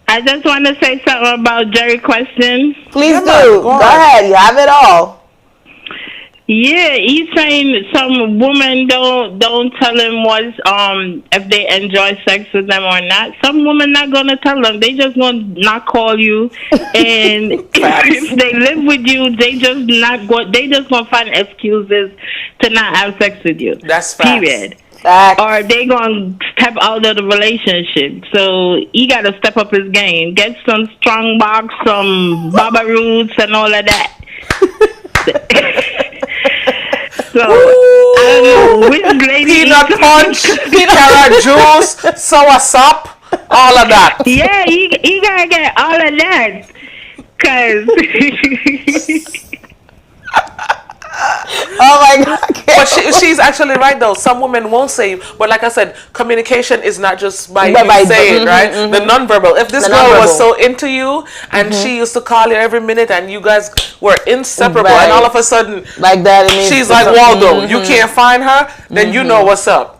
I just want to say something about Jerry question. Please Come do. on, Go ahead. You have it all. Yeah, he's saying some women don't tell him what's if they enjoy sex with them or not. Some women not gonna tell them. They just gonna not call you, and if they live with you, they just gonna find excuses to not have sex with you. That's facts. Period. Facts. Or they gonna step out of the relationship. So he gotta step up his game. Get some strong box, some baba roots, and all of that. So I don't know which lady. Peanut punch, carrot juice, sour sop, all of that. Yeah, he gotta get all of that, cause Oh my God. But she's actually right though. Some women won't say, but like I said, communication is not just by But you by saying, right? The nonverbal. If this The girl was nonverbal. so into you and she used to call you every minute and you guys were inseparable, Right. and all of a sudden Like that, it means she's it's like a- Waldo, you can't find her, then you know what's up.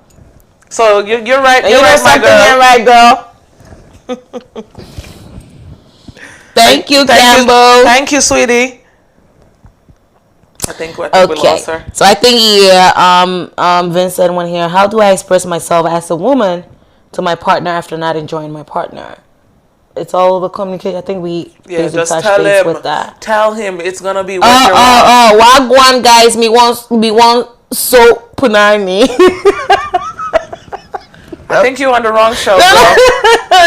So you're right. And You're you know right, my something, girl. you're right, girl. Thank you, Campbell. Thank you, sweetie. I think we Okay, lost her. so I think Vincent went here. How do I express myself as a woman to my partner after not enjoying my partner? It's all over communication. I think we Just touched tell base him. with that. Tell him it's gonna be worth your while. Wagwan guys, me want so punani. I think you're on the wrong show, girl.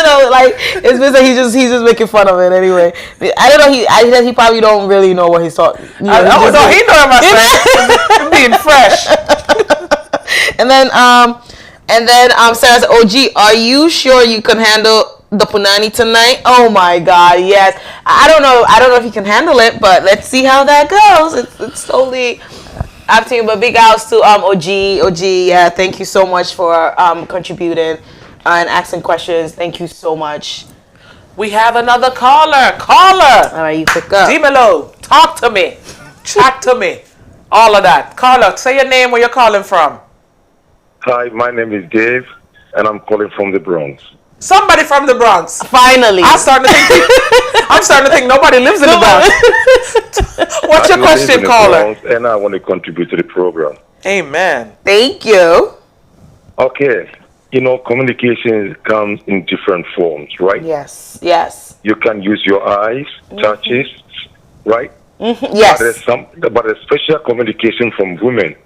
No, like it's just he's just making fun of it anyway. I don't know. He probably don't really know what he's talking. He know what I'm saying. Being fresh. And then Sarah said, "OG, are you sure you can handle the punani tonight?" Oh my God, yes. I don't know if you can handle it, but let's see how that goes. It's totally up to you. But big outs to OG. Yeah, thank you so much for contributing and asking questions. Thank you so much. We have another caller. Caller. All right, you pick up. Dimelo, talk to me. Chat to me. All of that. Caller, say your name, where you're calling from. Hi, my name is Dave, and I'm calling from the Bronx. Somebody from the Bronx. Finally. I'm starting to think nobody lives in the Bronx. What's your question, caller? Bronx, and I want to contribute to the program. Amen. Thank you. Okay. You know, communication comes in different forms, right? Yes. You can use your eyes, touches, right? Yes. But there's special communication from women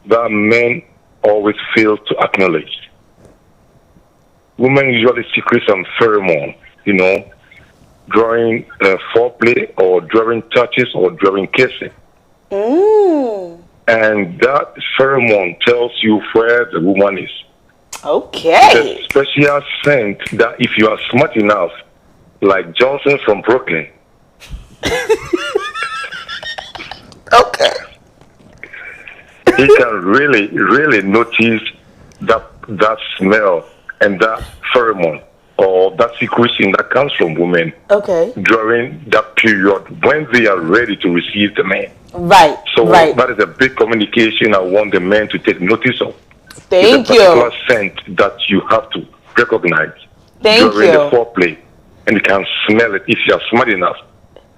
that men always fail to acknowledge. Women usually secret some pheromone, you know, during foreplay or during touches or during kissing. And that pheromone tells you where the woman is. Okay. The special scent that if you are smart enough, like Johnson from Brooklyn. Okay. He can really notice that smell and that pheromone or that secretion that comes from women Okay. during that period when they are ready to receive the man. Right. So right. that is a big communication I want the men to take notice of. Thank It's a particular you. scent that you have to recognize Thank during you. the foreplay, and you can smell it if you are smart enough,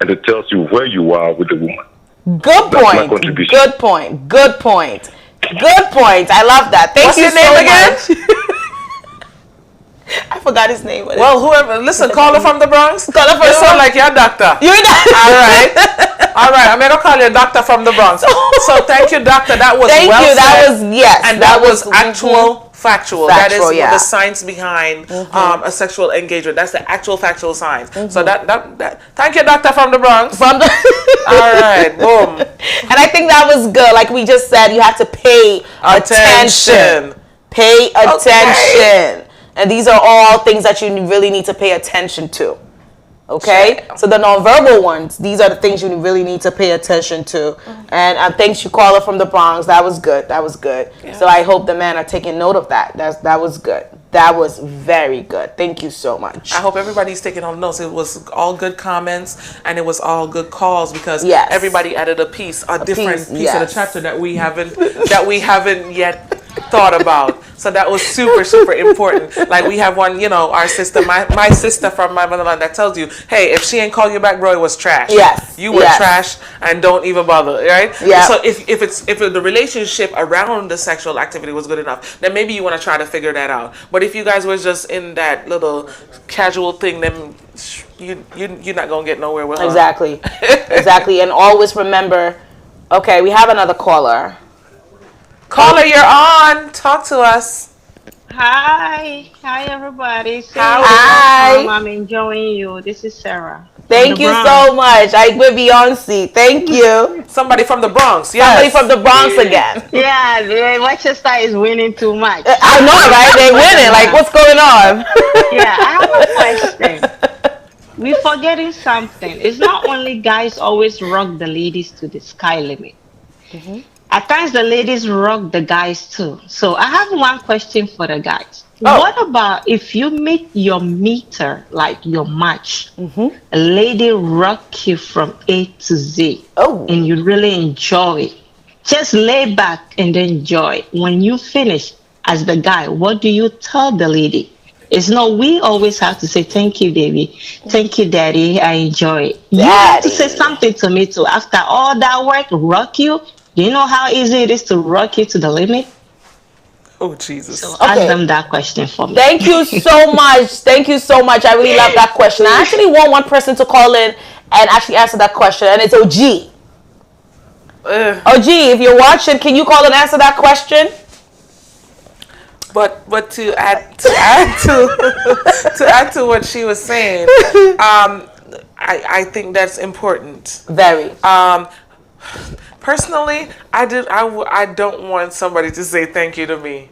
and it tells you where you are with the woman. Good That's my point. contribution. Good point. Good point. Good point. I love that. Thank What's you your name so again? much. I forgot his name. Well, whoever, listen, caller from the Bronx. Caller from You the sound Bronx. like your doctor. You're not. All right. I'm gonna call you a doctor from the Bronx. So thank you, doctor. That was Thank well you. said. That was yes. And that was actual factual. That Factual, is yeah. the science behind a sexual engagement. That's the actual factual science. So that thank you, doctor from the Bronx. From the All right, boom. And I think that was good. Like we just said, you have to pay attention. Pay attention. And these are all things that you really need to pay attention to. Okay? Sure. So the nonverbal ones, these are the things you really need to pay attention to. And thanks, you caller from the Bronx. That was good. That was good. Yeah. So I hope the men are taking note of that. That was good. That was very good. Thank you so much. I hope everybody's taking on notes. It was all good comments and it was all good calls because Yes. everybody added a different piece of the yes. chapter that we haven't yet thought about. So that was super, super important. Like we have one, our sister, my sister from my motherland that tells you, hey, if she ain't call you back, bro, it was trash. Yes. You were Yes. trash and don't even bother, right? Yeah. So if the relationship around the sexual activity was good enough, then maybe you want to try to figure that out. But if you guys were just in that little casual thing, then you're not gonna get nowhere with her. Exactly. Exactly. And always remember, okay, we have another caller. Caller, you're on. Talk to us. Hi everybody. Hi. I'm enjoying you. This is Sarah. Thank you so much. With Beyonce. Thank you. Somebody from the Bronx. Yes. Somebody from the Bronx again. Yeah, Rochester is winning too much. I know, right? They winning. Like, what's going on? Yeah, I have a question. We're forgetting something. It's not only guys always rock the ladies to the sky limit. At times the ladies rock the guys too. So I have one question for the guys. Oh. What about if you meet your meter, like your match, a lady rock you from A to Z, and you really enjoy it? Just lay back and enjoy. When you finish, as the guy, what do you tell the lady? It's no, we always have to say, thank you, baby. Thank you, daddy. I enjoy it. You have to say something to me too. After all that work, rock you. Do you know how easy it is to rock you to the limit? Oh, Jesus. So ask them that question for me. Thank you so much. Thank you so much. I really love that question. I actually want one person to call in and actually answer that question, and it's OG. OG, if you're watching, can you call and answer that question? But to add to what she was saying, I think that's important. Very. Personally, I don't want somebody to say thank you to me.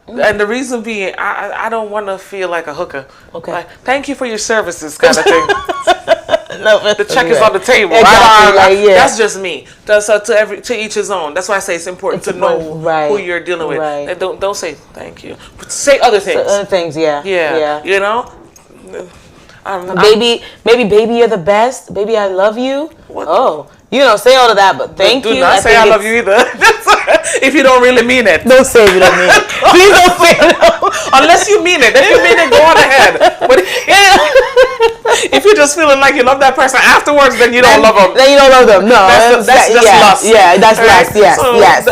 And the reason being, I don't want to feel like a hooker. Okay. Like, thank you for your services, kind of thing. No, the check is on the table. Exactly, That's just me. So to each his own. That's why I say it's important to know who you're dealing with. Right. And don't say thank you. But say other things. Other things, yeah. You know. Baby, you're the best. Baby, I love you. What? Oh, you don't say all of that, but thank you. Do not say I love you either. If you don't really mean it. Don't say you don't mean it. Please don't say it. Unless you mean it. If you mean it, go on ahead. But if you're just feeling like you love that person afterwards, then you don't love them. Then you don't love them. No, that's just lust. Yeah, that's lust. Yes, so yes.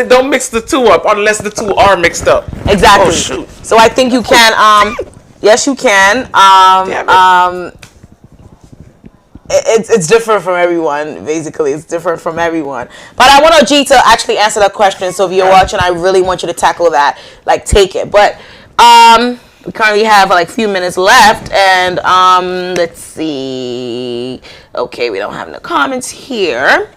Don't mix the two up unless the two are mixed up. Exactly. Oh, shoot. So I think you can. Yes, you can. It's different from everyone. Basically, it's different from everyone. But I want OG to actually answer that question. So if you're watching, I really want you to tackle that. Like, take it. But we currently have like a few minutes left, and let's see. Okay, we don't have no comments here.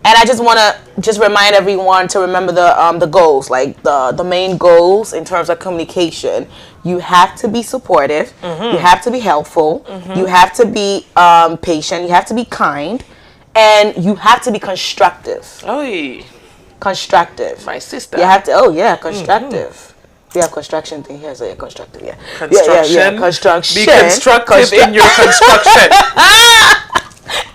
And I just want to remind everyone to remember the goals, like the main goals in terms of communication. You have to be supportive. You have to be helpful. You have to be patient. You have to be kind. And you have to be constructive. Oh, constructive. My sister. You have to, constructive. We have construction thing here, so constructive, Construction. Yeah. Construction. Be constructive in your construction.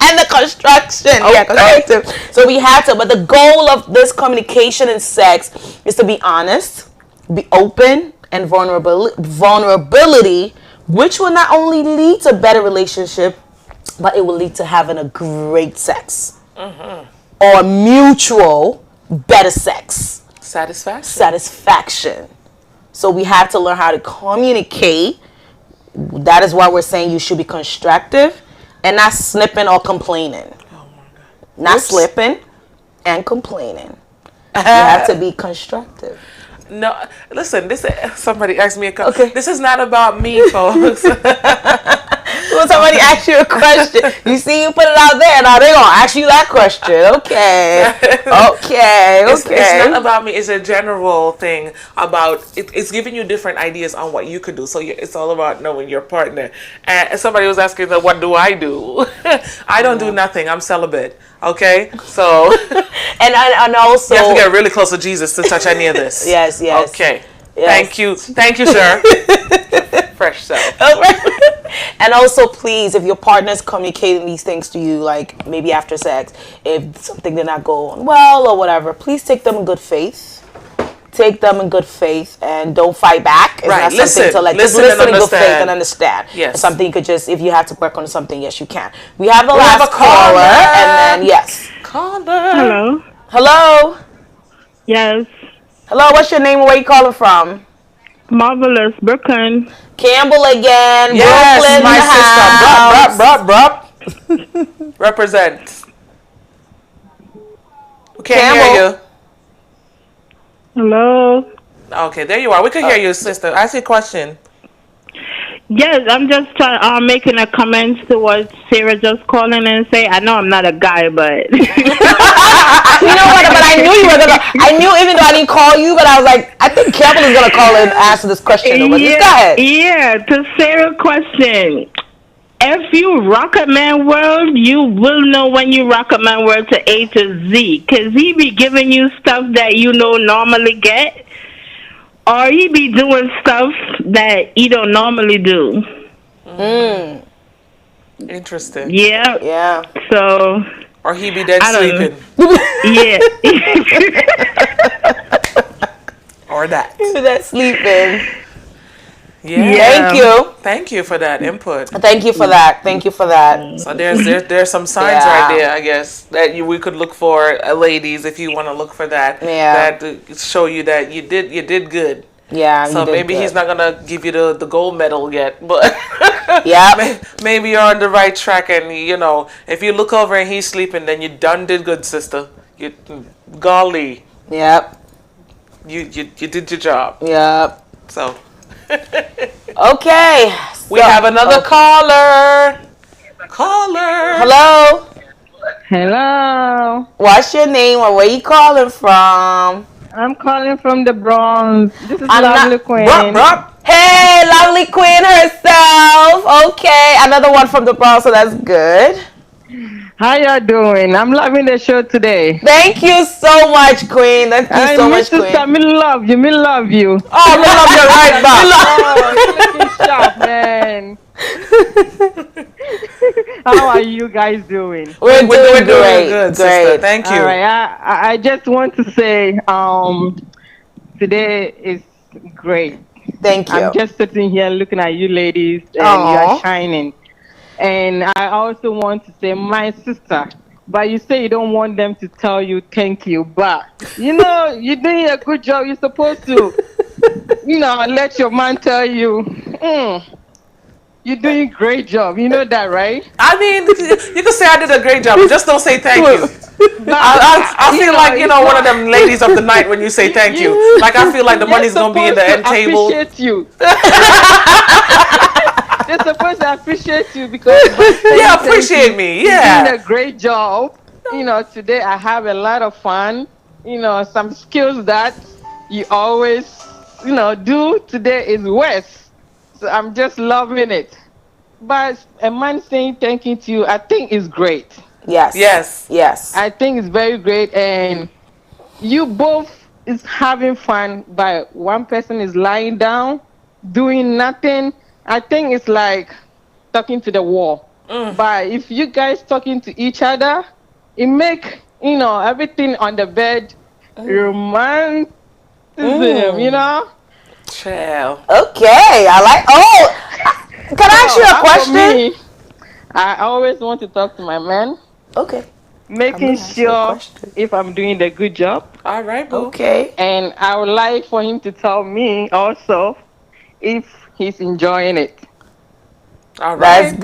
And the construction. Okay. Yeah, constructive. So we have to, but the goal of this communication in sex is to be honest, be open, and vulnerability, which will not only lead to better relationship, but it will lead to having a great sex. Or mutual better sex. Satisfaction. So we have to learn how to communicate. That is why we're saying you should be constructive and not slipping or complaining. Oh my God. Not slipping and complaining. You have to be constructive. No, listen, somebody asked me a question. Okay. This is not about me, folks. Well, somebody asked you a question. You see, you put it out there. Now they're going to ask you that question. Okay. It's not about me. It's a general thing about, it's giving you different ideas on what you could do. So it's all about knowing your partner. And somebody was asking, what do I do? I don't do nothing. I'm celibate. Okay? So. and also. You have to get really close to Jesus to touch any of this. Yes. Okay. Yes. Thank you, sir. Fresh self. And also, please, if your partner's communicating these things to you, like maybe after sex, if something did not go on well or whatever, please take them in good faith. Take them in good faith and don't fight back. It's not something to just listen in good faith and understand. Yes. It's something you could just, if you have to work on something, yes, you can. We have the last caller, and then yes. Hello. Hello. Yes. Hello. What's your name and where you calling from? Marvelous, Brooklyn. Campbell again. Yes, Brooklyn, my sister. Brup. Represent. We can't Campbell. hear you. Hello. Okay, there you are. We can hear you, sister. Ask your question. Yes, I'm just making a comment to what Sarah just called in and say. I know I'm not a guy, but you know what? But I knew you were gonna. I knew even though I didn't call you, but I was like, I think Campbell is gonna call and answer this question. But just go ahead. Yeah, to Sarah's question. if you rock a man world, you will know when you rock a man world to A to Z. Because he be giving you stuff that you know normally get, or he be doing stuff that he don't normally do. Interesting. Yeah. Yeah. So, Or he be dead I don't know. sleeping. Yeah. Or that. That's sleeping. Yeah. Thank you. Thank you for that input. Thank you for that. Thank you for that. So there's some signs Yeah. right there, I guess, that we could look for, ladies, if you want to look for that. Yeah. That show you that you did good. Yeah. So you did maybe good. he's not gonna give you the gold medal yet, but Yeah. maybe you're on the right track. And if you look over and he's sleeping, then you done did good, sister. You, golly, Yep. you did your job. Yep. So Okay. we have another caller. Caller. Hello. Hello, What's your name or where you calling from? I'm calling from the Bronx. This is I'm Lovely not- Queen. Hey, lovely queen herself. Okay, another one from the Bronx, so that's good. How y'all doing? I'm loving the show today. Thank you so much, queen. Thank you so much, queen. Sister, me love you. Me love you. Oh, we love you right back. Oh, you're looking sharp, man. How are you guys doing? We're doing great. good, great. sister. Thank you. All right. I just want to say, today is great. Thank you. I'm just sitting here looking at you ladies, and you Aw. are shining. And I also want to say, my sister, but you say you don't want them to tell you thank you, but you're doing a good job. You're supposed to, let your man tell you, you're doing a great job. You know that, right? I mean, you can say I did a great job, but just don't say thank you. I feel like one of them ladies of the night when you say thank you. Like I feel like the money's gonna be in the end table. Appreciate you. They're supposed to appreciate you because appreciate me. Yeah, you're doing a great job. Today I have a lot of fun. Some skills that you always do. Today is West, so I'm just loving it. But a man saying thank you to you, I think is great. Yes. I think it's very great, and you both is having fun, but one person is lying down doing nothing. I think it's like talking to the wall. But if you guys talking to each other, it make everything on the bed romanticism. Chill. Okay, I like. Can I ask you a question? For me, I always want to talk to my man, Okay. making ask you a sure question. if I'm doing the good job. All right, boo. Okay. And I would like for him to tell me also if he's enjoying it. All right.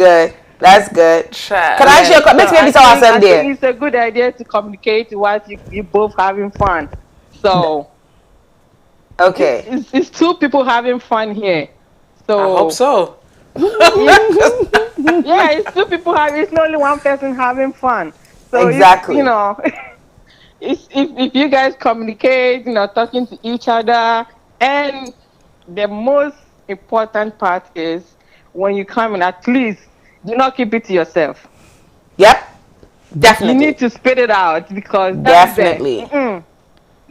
That's good. Child. Can I ask you a question? Let's maybe I someone think there. it's a good idea to communicate whilst you both having fun. So Okay. it's two people having fun here. So I hope so. yeah, it's two people having. It's not only one person having fun. So Exactly. if you guys communicate, talking to each other, and the most important part is when you come in, at least do not keep it to yourself. Yep. Definitely. You need to spit it out because Definitely.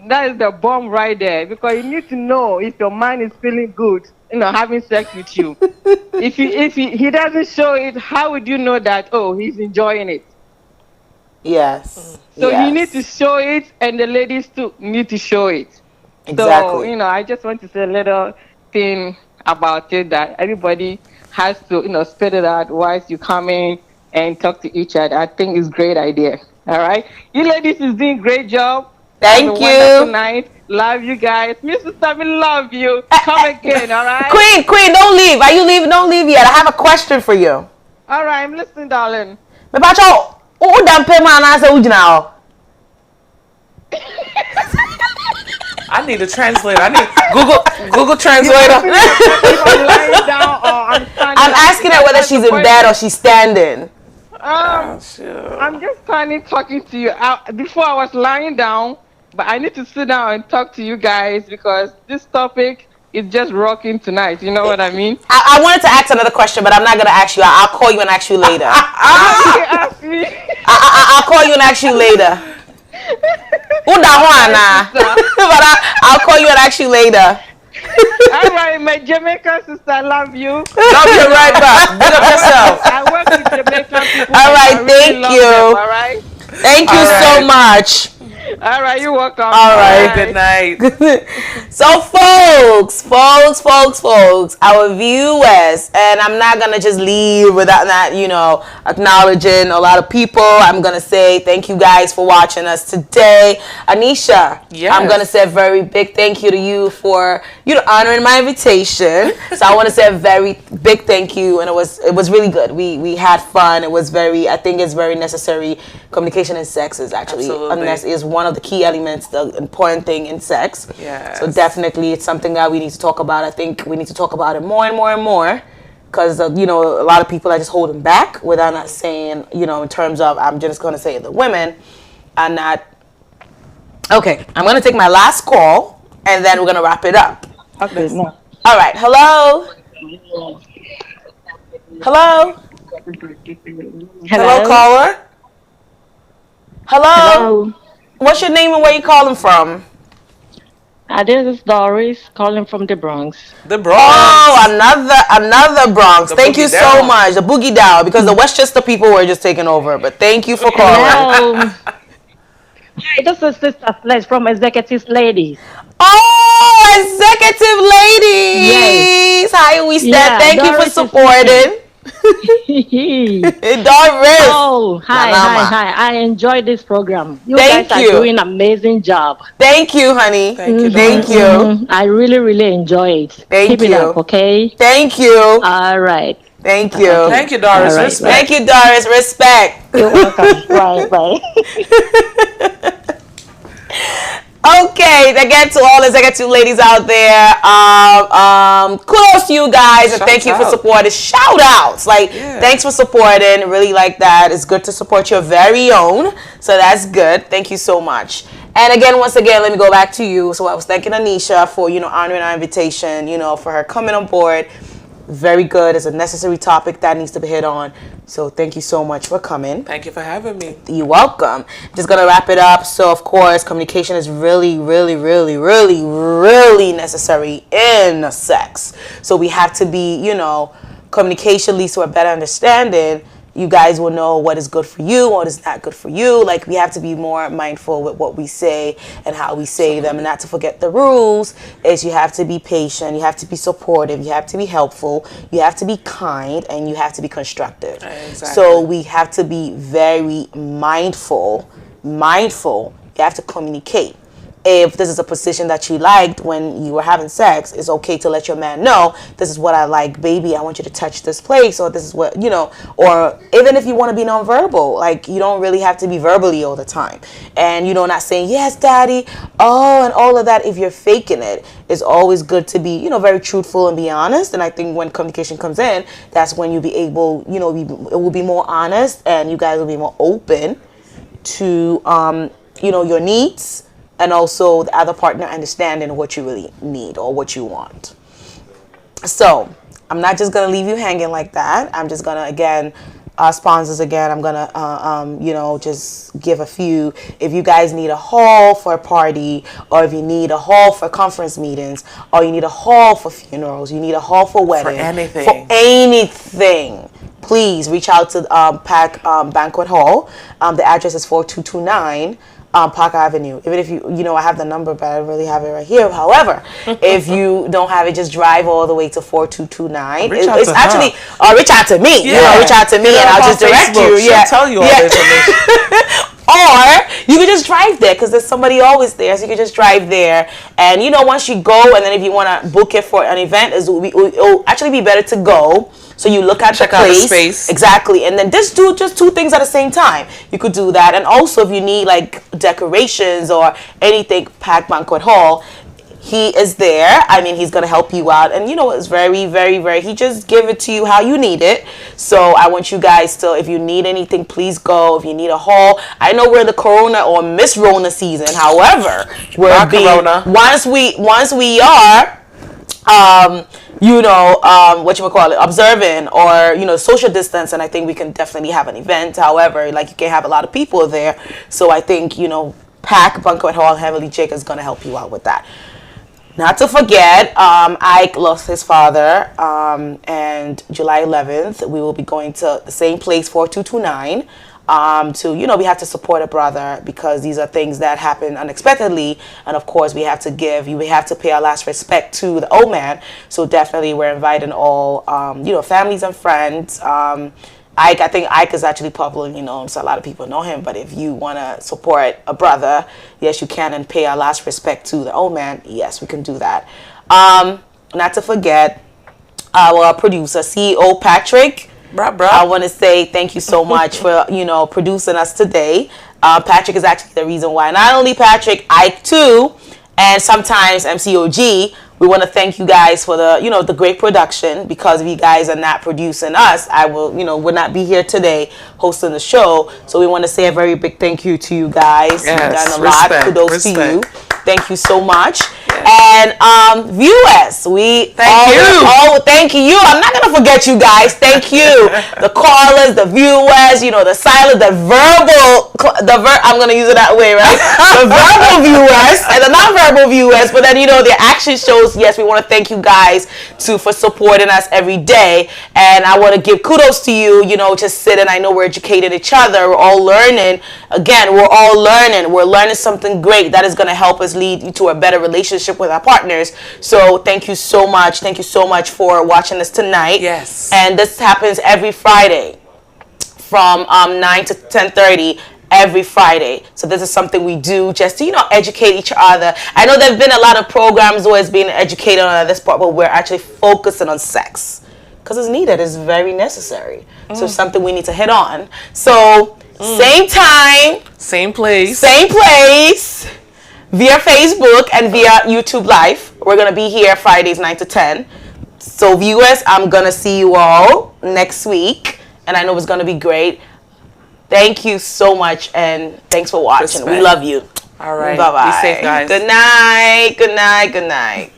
that is the bomb right there. Because you need to know if your man is feeling good, having sex with you. if he doesn't show it, how would you know that? Oh, he's enjoying it. Yes. So yes. you need to show it, and the ladies too need to show it. Exactly. So I just want to say a little thing about it that everybody has to spit it out whilst you come in and talk to each other. I think it's a great idea. All right, you ladies is doing a great job. Thank Have a you. wonderful night. Love you guys. Mrs. Sammy, love you. Come again. All right. Queen, don't leave. Are you leaving? Don't leave yet. I have a question for you. All right, I'm listening, darling. Me pacho, who damn pay man answer who now? I need a translator. I need Google Translator. If I'm lying down or I'm standing. I'm asking her whether she's in bed or she's standing. I'm just standing talking to you. Before I was lying down, but I need to sit down and talk to you guys because this topic is just rocking tonight. You know what I mean? I wanted to ask another question, but I'm not gonna ask you. I'll call you and ask you later. You can ask me. I'll call you and ask you later. Udawana. But I'll call you and ask you later. All right, my Jamaican sister, I love you. Love you right back. Big up yourself. I work with Jamaican people. All right, I really thank love you. them, all right. Thank you so much. All right, you're welcome. All right. Good night. So folks, our viewers, and I'm not gonna just leave without that, acknowledging a lot of people. I'm gonna say thank you guys for watching us today. Anisha, Yes. I'm gonna say a very big thank you to you for honoring my invitation. So I want to say a very big thank you, and it was really good. We had fun. It was I think it's very necessary. Communication in sex is actually is one of the key elements, the important thing in sex. Yes. So definitely it's something that we need to talk about. I think we need to talk about it more and more and more, because a lot of people are just holding back without not saying, in terms of, I'm just going to say the women are not. Okay, I'm going to take my last call and then we're going to wrap it up. Okay, no. All right, hello? Hello? Hello, caller? Hello? What's your name and where you calling from? This is Doris calling from the Bronx. The Bronx. Oh, another Bronx. The Thank you boogie so down. much. The boogie down, because the Westchester people were just taking over. But thank you for calling. Hello. Hi, this is Sister Flesh from Executive Ladies. Oh, executive ladies. Hi, we stand. Yeah, Thank you for Doris is supporting. Doris. Oh, hi. I enjoy this program. You Thank guys you. are doing an amazing job. Thank you, honey. Thank you, Thank Doris. you. I really enjoy it. Thank Keep it you. up, okay? Thank you. All right. Thank you. Thank you, Doris. All right, Respect. Thank you, Doris. Respect. You're welcome. Bye. Okay, again, to all the executive ladies out there, kudos to you guys, and thank you for out. supporting. Shout outs, thanks for supporting. Really like that. It's good to support your very own, so that's good. Thank you so much. And again, once again, let me go back to you. So I was thanking Anisha for honoring our invitation, for her coming on board. Very good. It's a necessary topic that needs to be hit on. So thank you so much for coming. Thank you for having me. You're welcome. Just gonna wrap it up. So of course, communication is really necessary in sex. So we have to be, communication leads to a better understanding. You guys will know what is good for you, what is not good for you. We have to be more mindful with what we say and how we say them, and not to forget the rules. Is you have to be patient, you have to be supportive, you have to be helpful, you have to be kind, and you have to be constructive. Exactly. So we have to be very mindful. You have to communicate. If this is a position that you liked when you were having sex, it's okay to let your man know, this is what I like, baby, I want you to touch this place, or this is what, or even if you want to be nonverbal, you don't really have to be verbally all the time. And, not saying, yes, daddy, and all of that. If you're faking it, it's always good to be, very truthful and be honest. And I think when communication comes in, that's when you'll be able, it will be more honest, and you guys will be more open to, your needs, and also the other partner understanding what you really need or what you want. So I'm not just gonna leave you hanging like that. I'm just gonna, again, sponsors again, I'm gonna just give a few. If you guys need a hall for a party, or if you need a hall for conference meetings, or you need a hall for funerals, you need a hall for wedding, anything. Please reach out to Pack Banquet Hall. The address is 4229 Park Avenue. Even if I have the number, but I don't really have it right here. However, if you don't have it, just drive all the way to 4229. Reach out to me. Yeah. Reach out to me, and I'll just direct you. She'll tell you all the information. Or you can just drive there, because there's somebody always there. So you can just drive there, and once you go, and then if you want to book it for an event, it'll actually be better to go. So you look at Check the out the place, space. exactly, and then just do two things at the same time. You could do that, and also if you need decorations or anything, Pack Banquet Hall, he is there. He's gonna help you out, and it's very, very, very. He just give it to you how you need it. So I want you guys to, if you need anything, please go. If you need a hall, I know we're the Corona or Miss Rona season. However, once we are. observing or, social distance. And I think we can definitely have an event. However, like you can have a lot of people there. So I think, Pack Banquet Hall Heavenly Jake is going to help you out with that. Not to forget, Ike lost his father, and July 11th, we will be going to the same place, 4229, we have to support a brother because these are things that happen unexpectedly. And of course, we have to pay our last respect to the old man. So definitely we're inviting all, families and friends. I think Ike is actually popular, so a lot of people know him. But if you want to support a brother, yes, you can, and pay our last respect to the old man. Yes, we can do that. Not to forget our producer, CEO Patrick. I want to say thank you so much for, producing us today. Patrick is actually the reason why. Not only Patrick, Ike too, and sometimes MCOG. We want to thank you guys for the great production. Because if you guys are not producing us, I would not be here today hosting the show. So we want to say a very big thank you to you guys. Yes, You've done a respect, lot. Kudos to you. respect. Thank you so much. Yes. And viewers, thank you. I'm not gonna forget you guys. Thank you. The callers, the viewers, the silent, I'm gonna use it that way, right? The verbal viewers and the non-verbal viewers, but then the action shows. Yes, we want to thank you guys for supporting us every day. And I want to give kudos to you, just sitting. I know we're educating each other. We're all learning. Again, we're all learning. We're learning something great that is going to help us lead to a better relationship with our partners. So thank you so much. Thank you so much for watching us tonight. Yes. And this happens every Friday from 9 to 10:30. Every Friday. So this is something we do just to, educate each other. I know there've been a lot of programs always being educated on this part, but we're actually focusing on sex because it's needed. It's very necessary. So it's something we need to hit on. So same time, same place, via Facebook and via YouTube Live. We're going to be here Fridays 9 to 10. So viewers, I'm going to see you all next week. And I know it's going to be great. Thank you so much, and thanks for watching. Respect. We love you. All right. Bye-bye. Be safe, guys. Good night. Good night. Good night.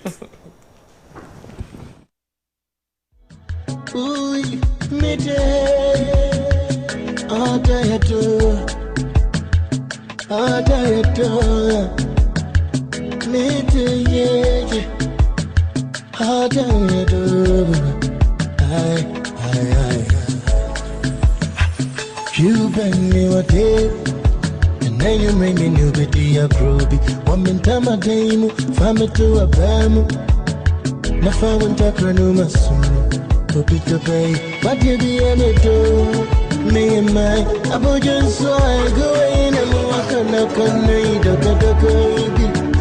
You bring me a day, and then you make me new bit a groovy. One min time a day, family to a bam. Na found Takano Masun, Poppy to pay. What you be any do? Me and my, I put you so I go in and walk on the corner.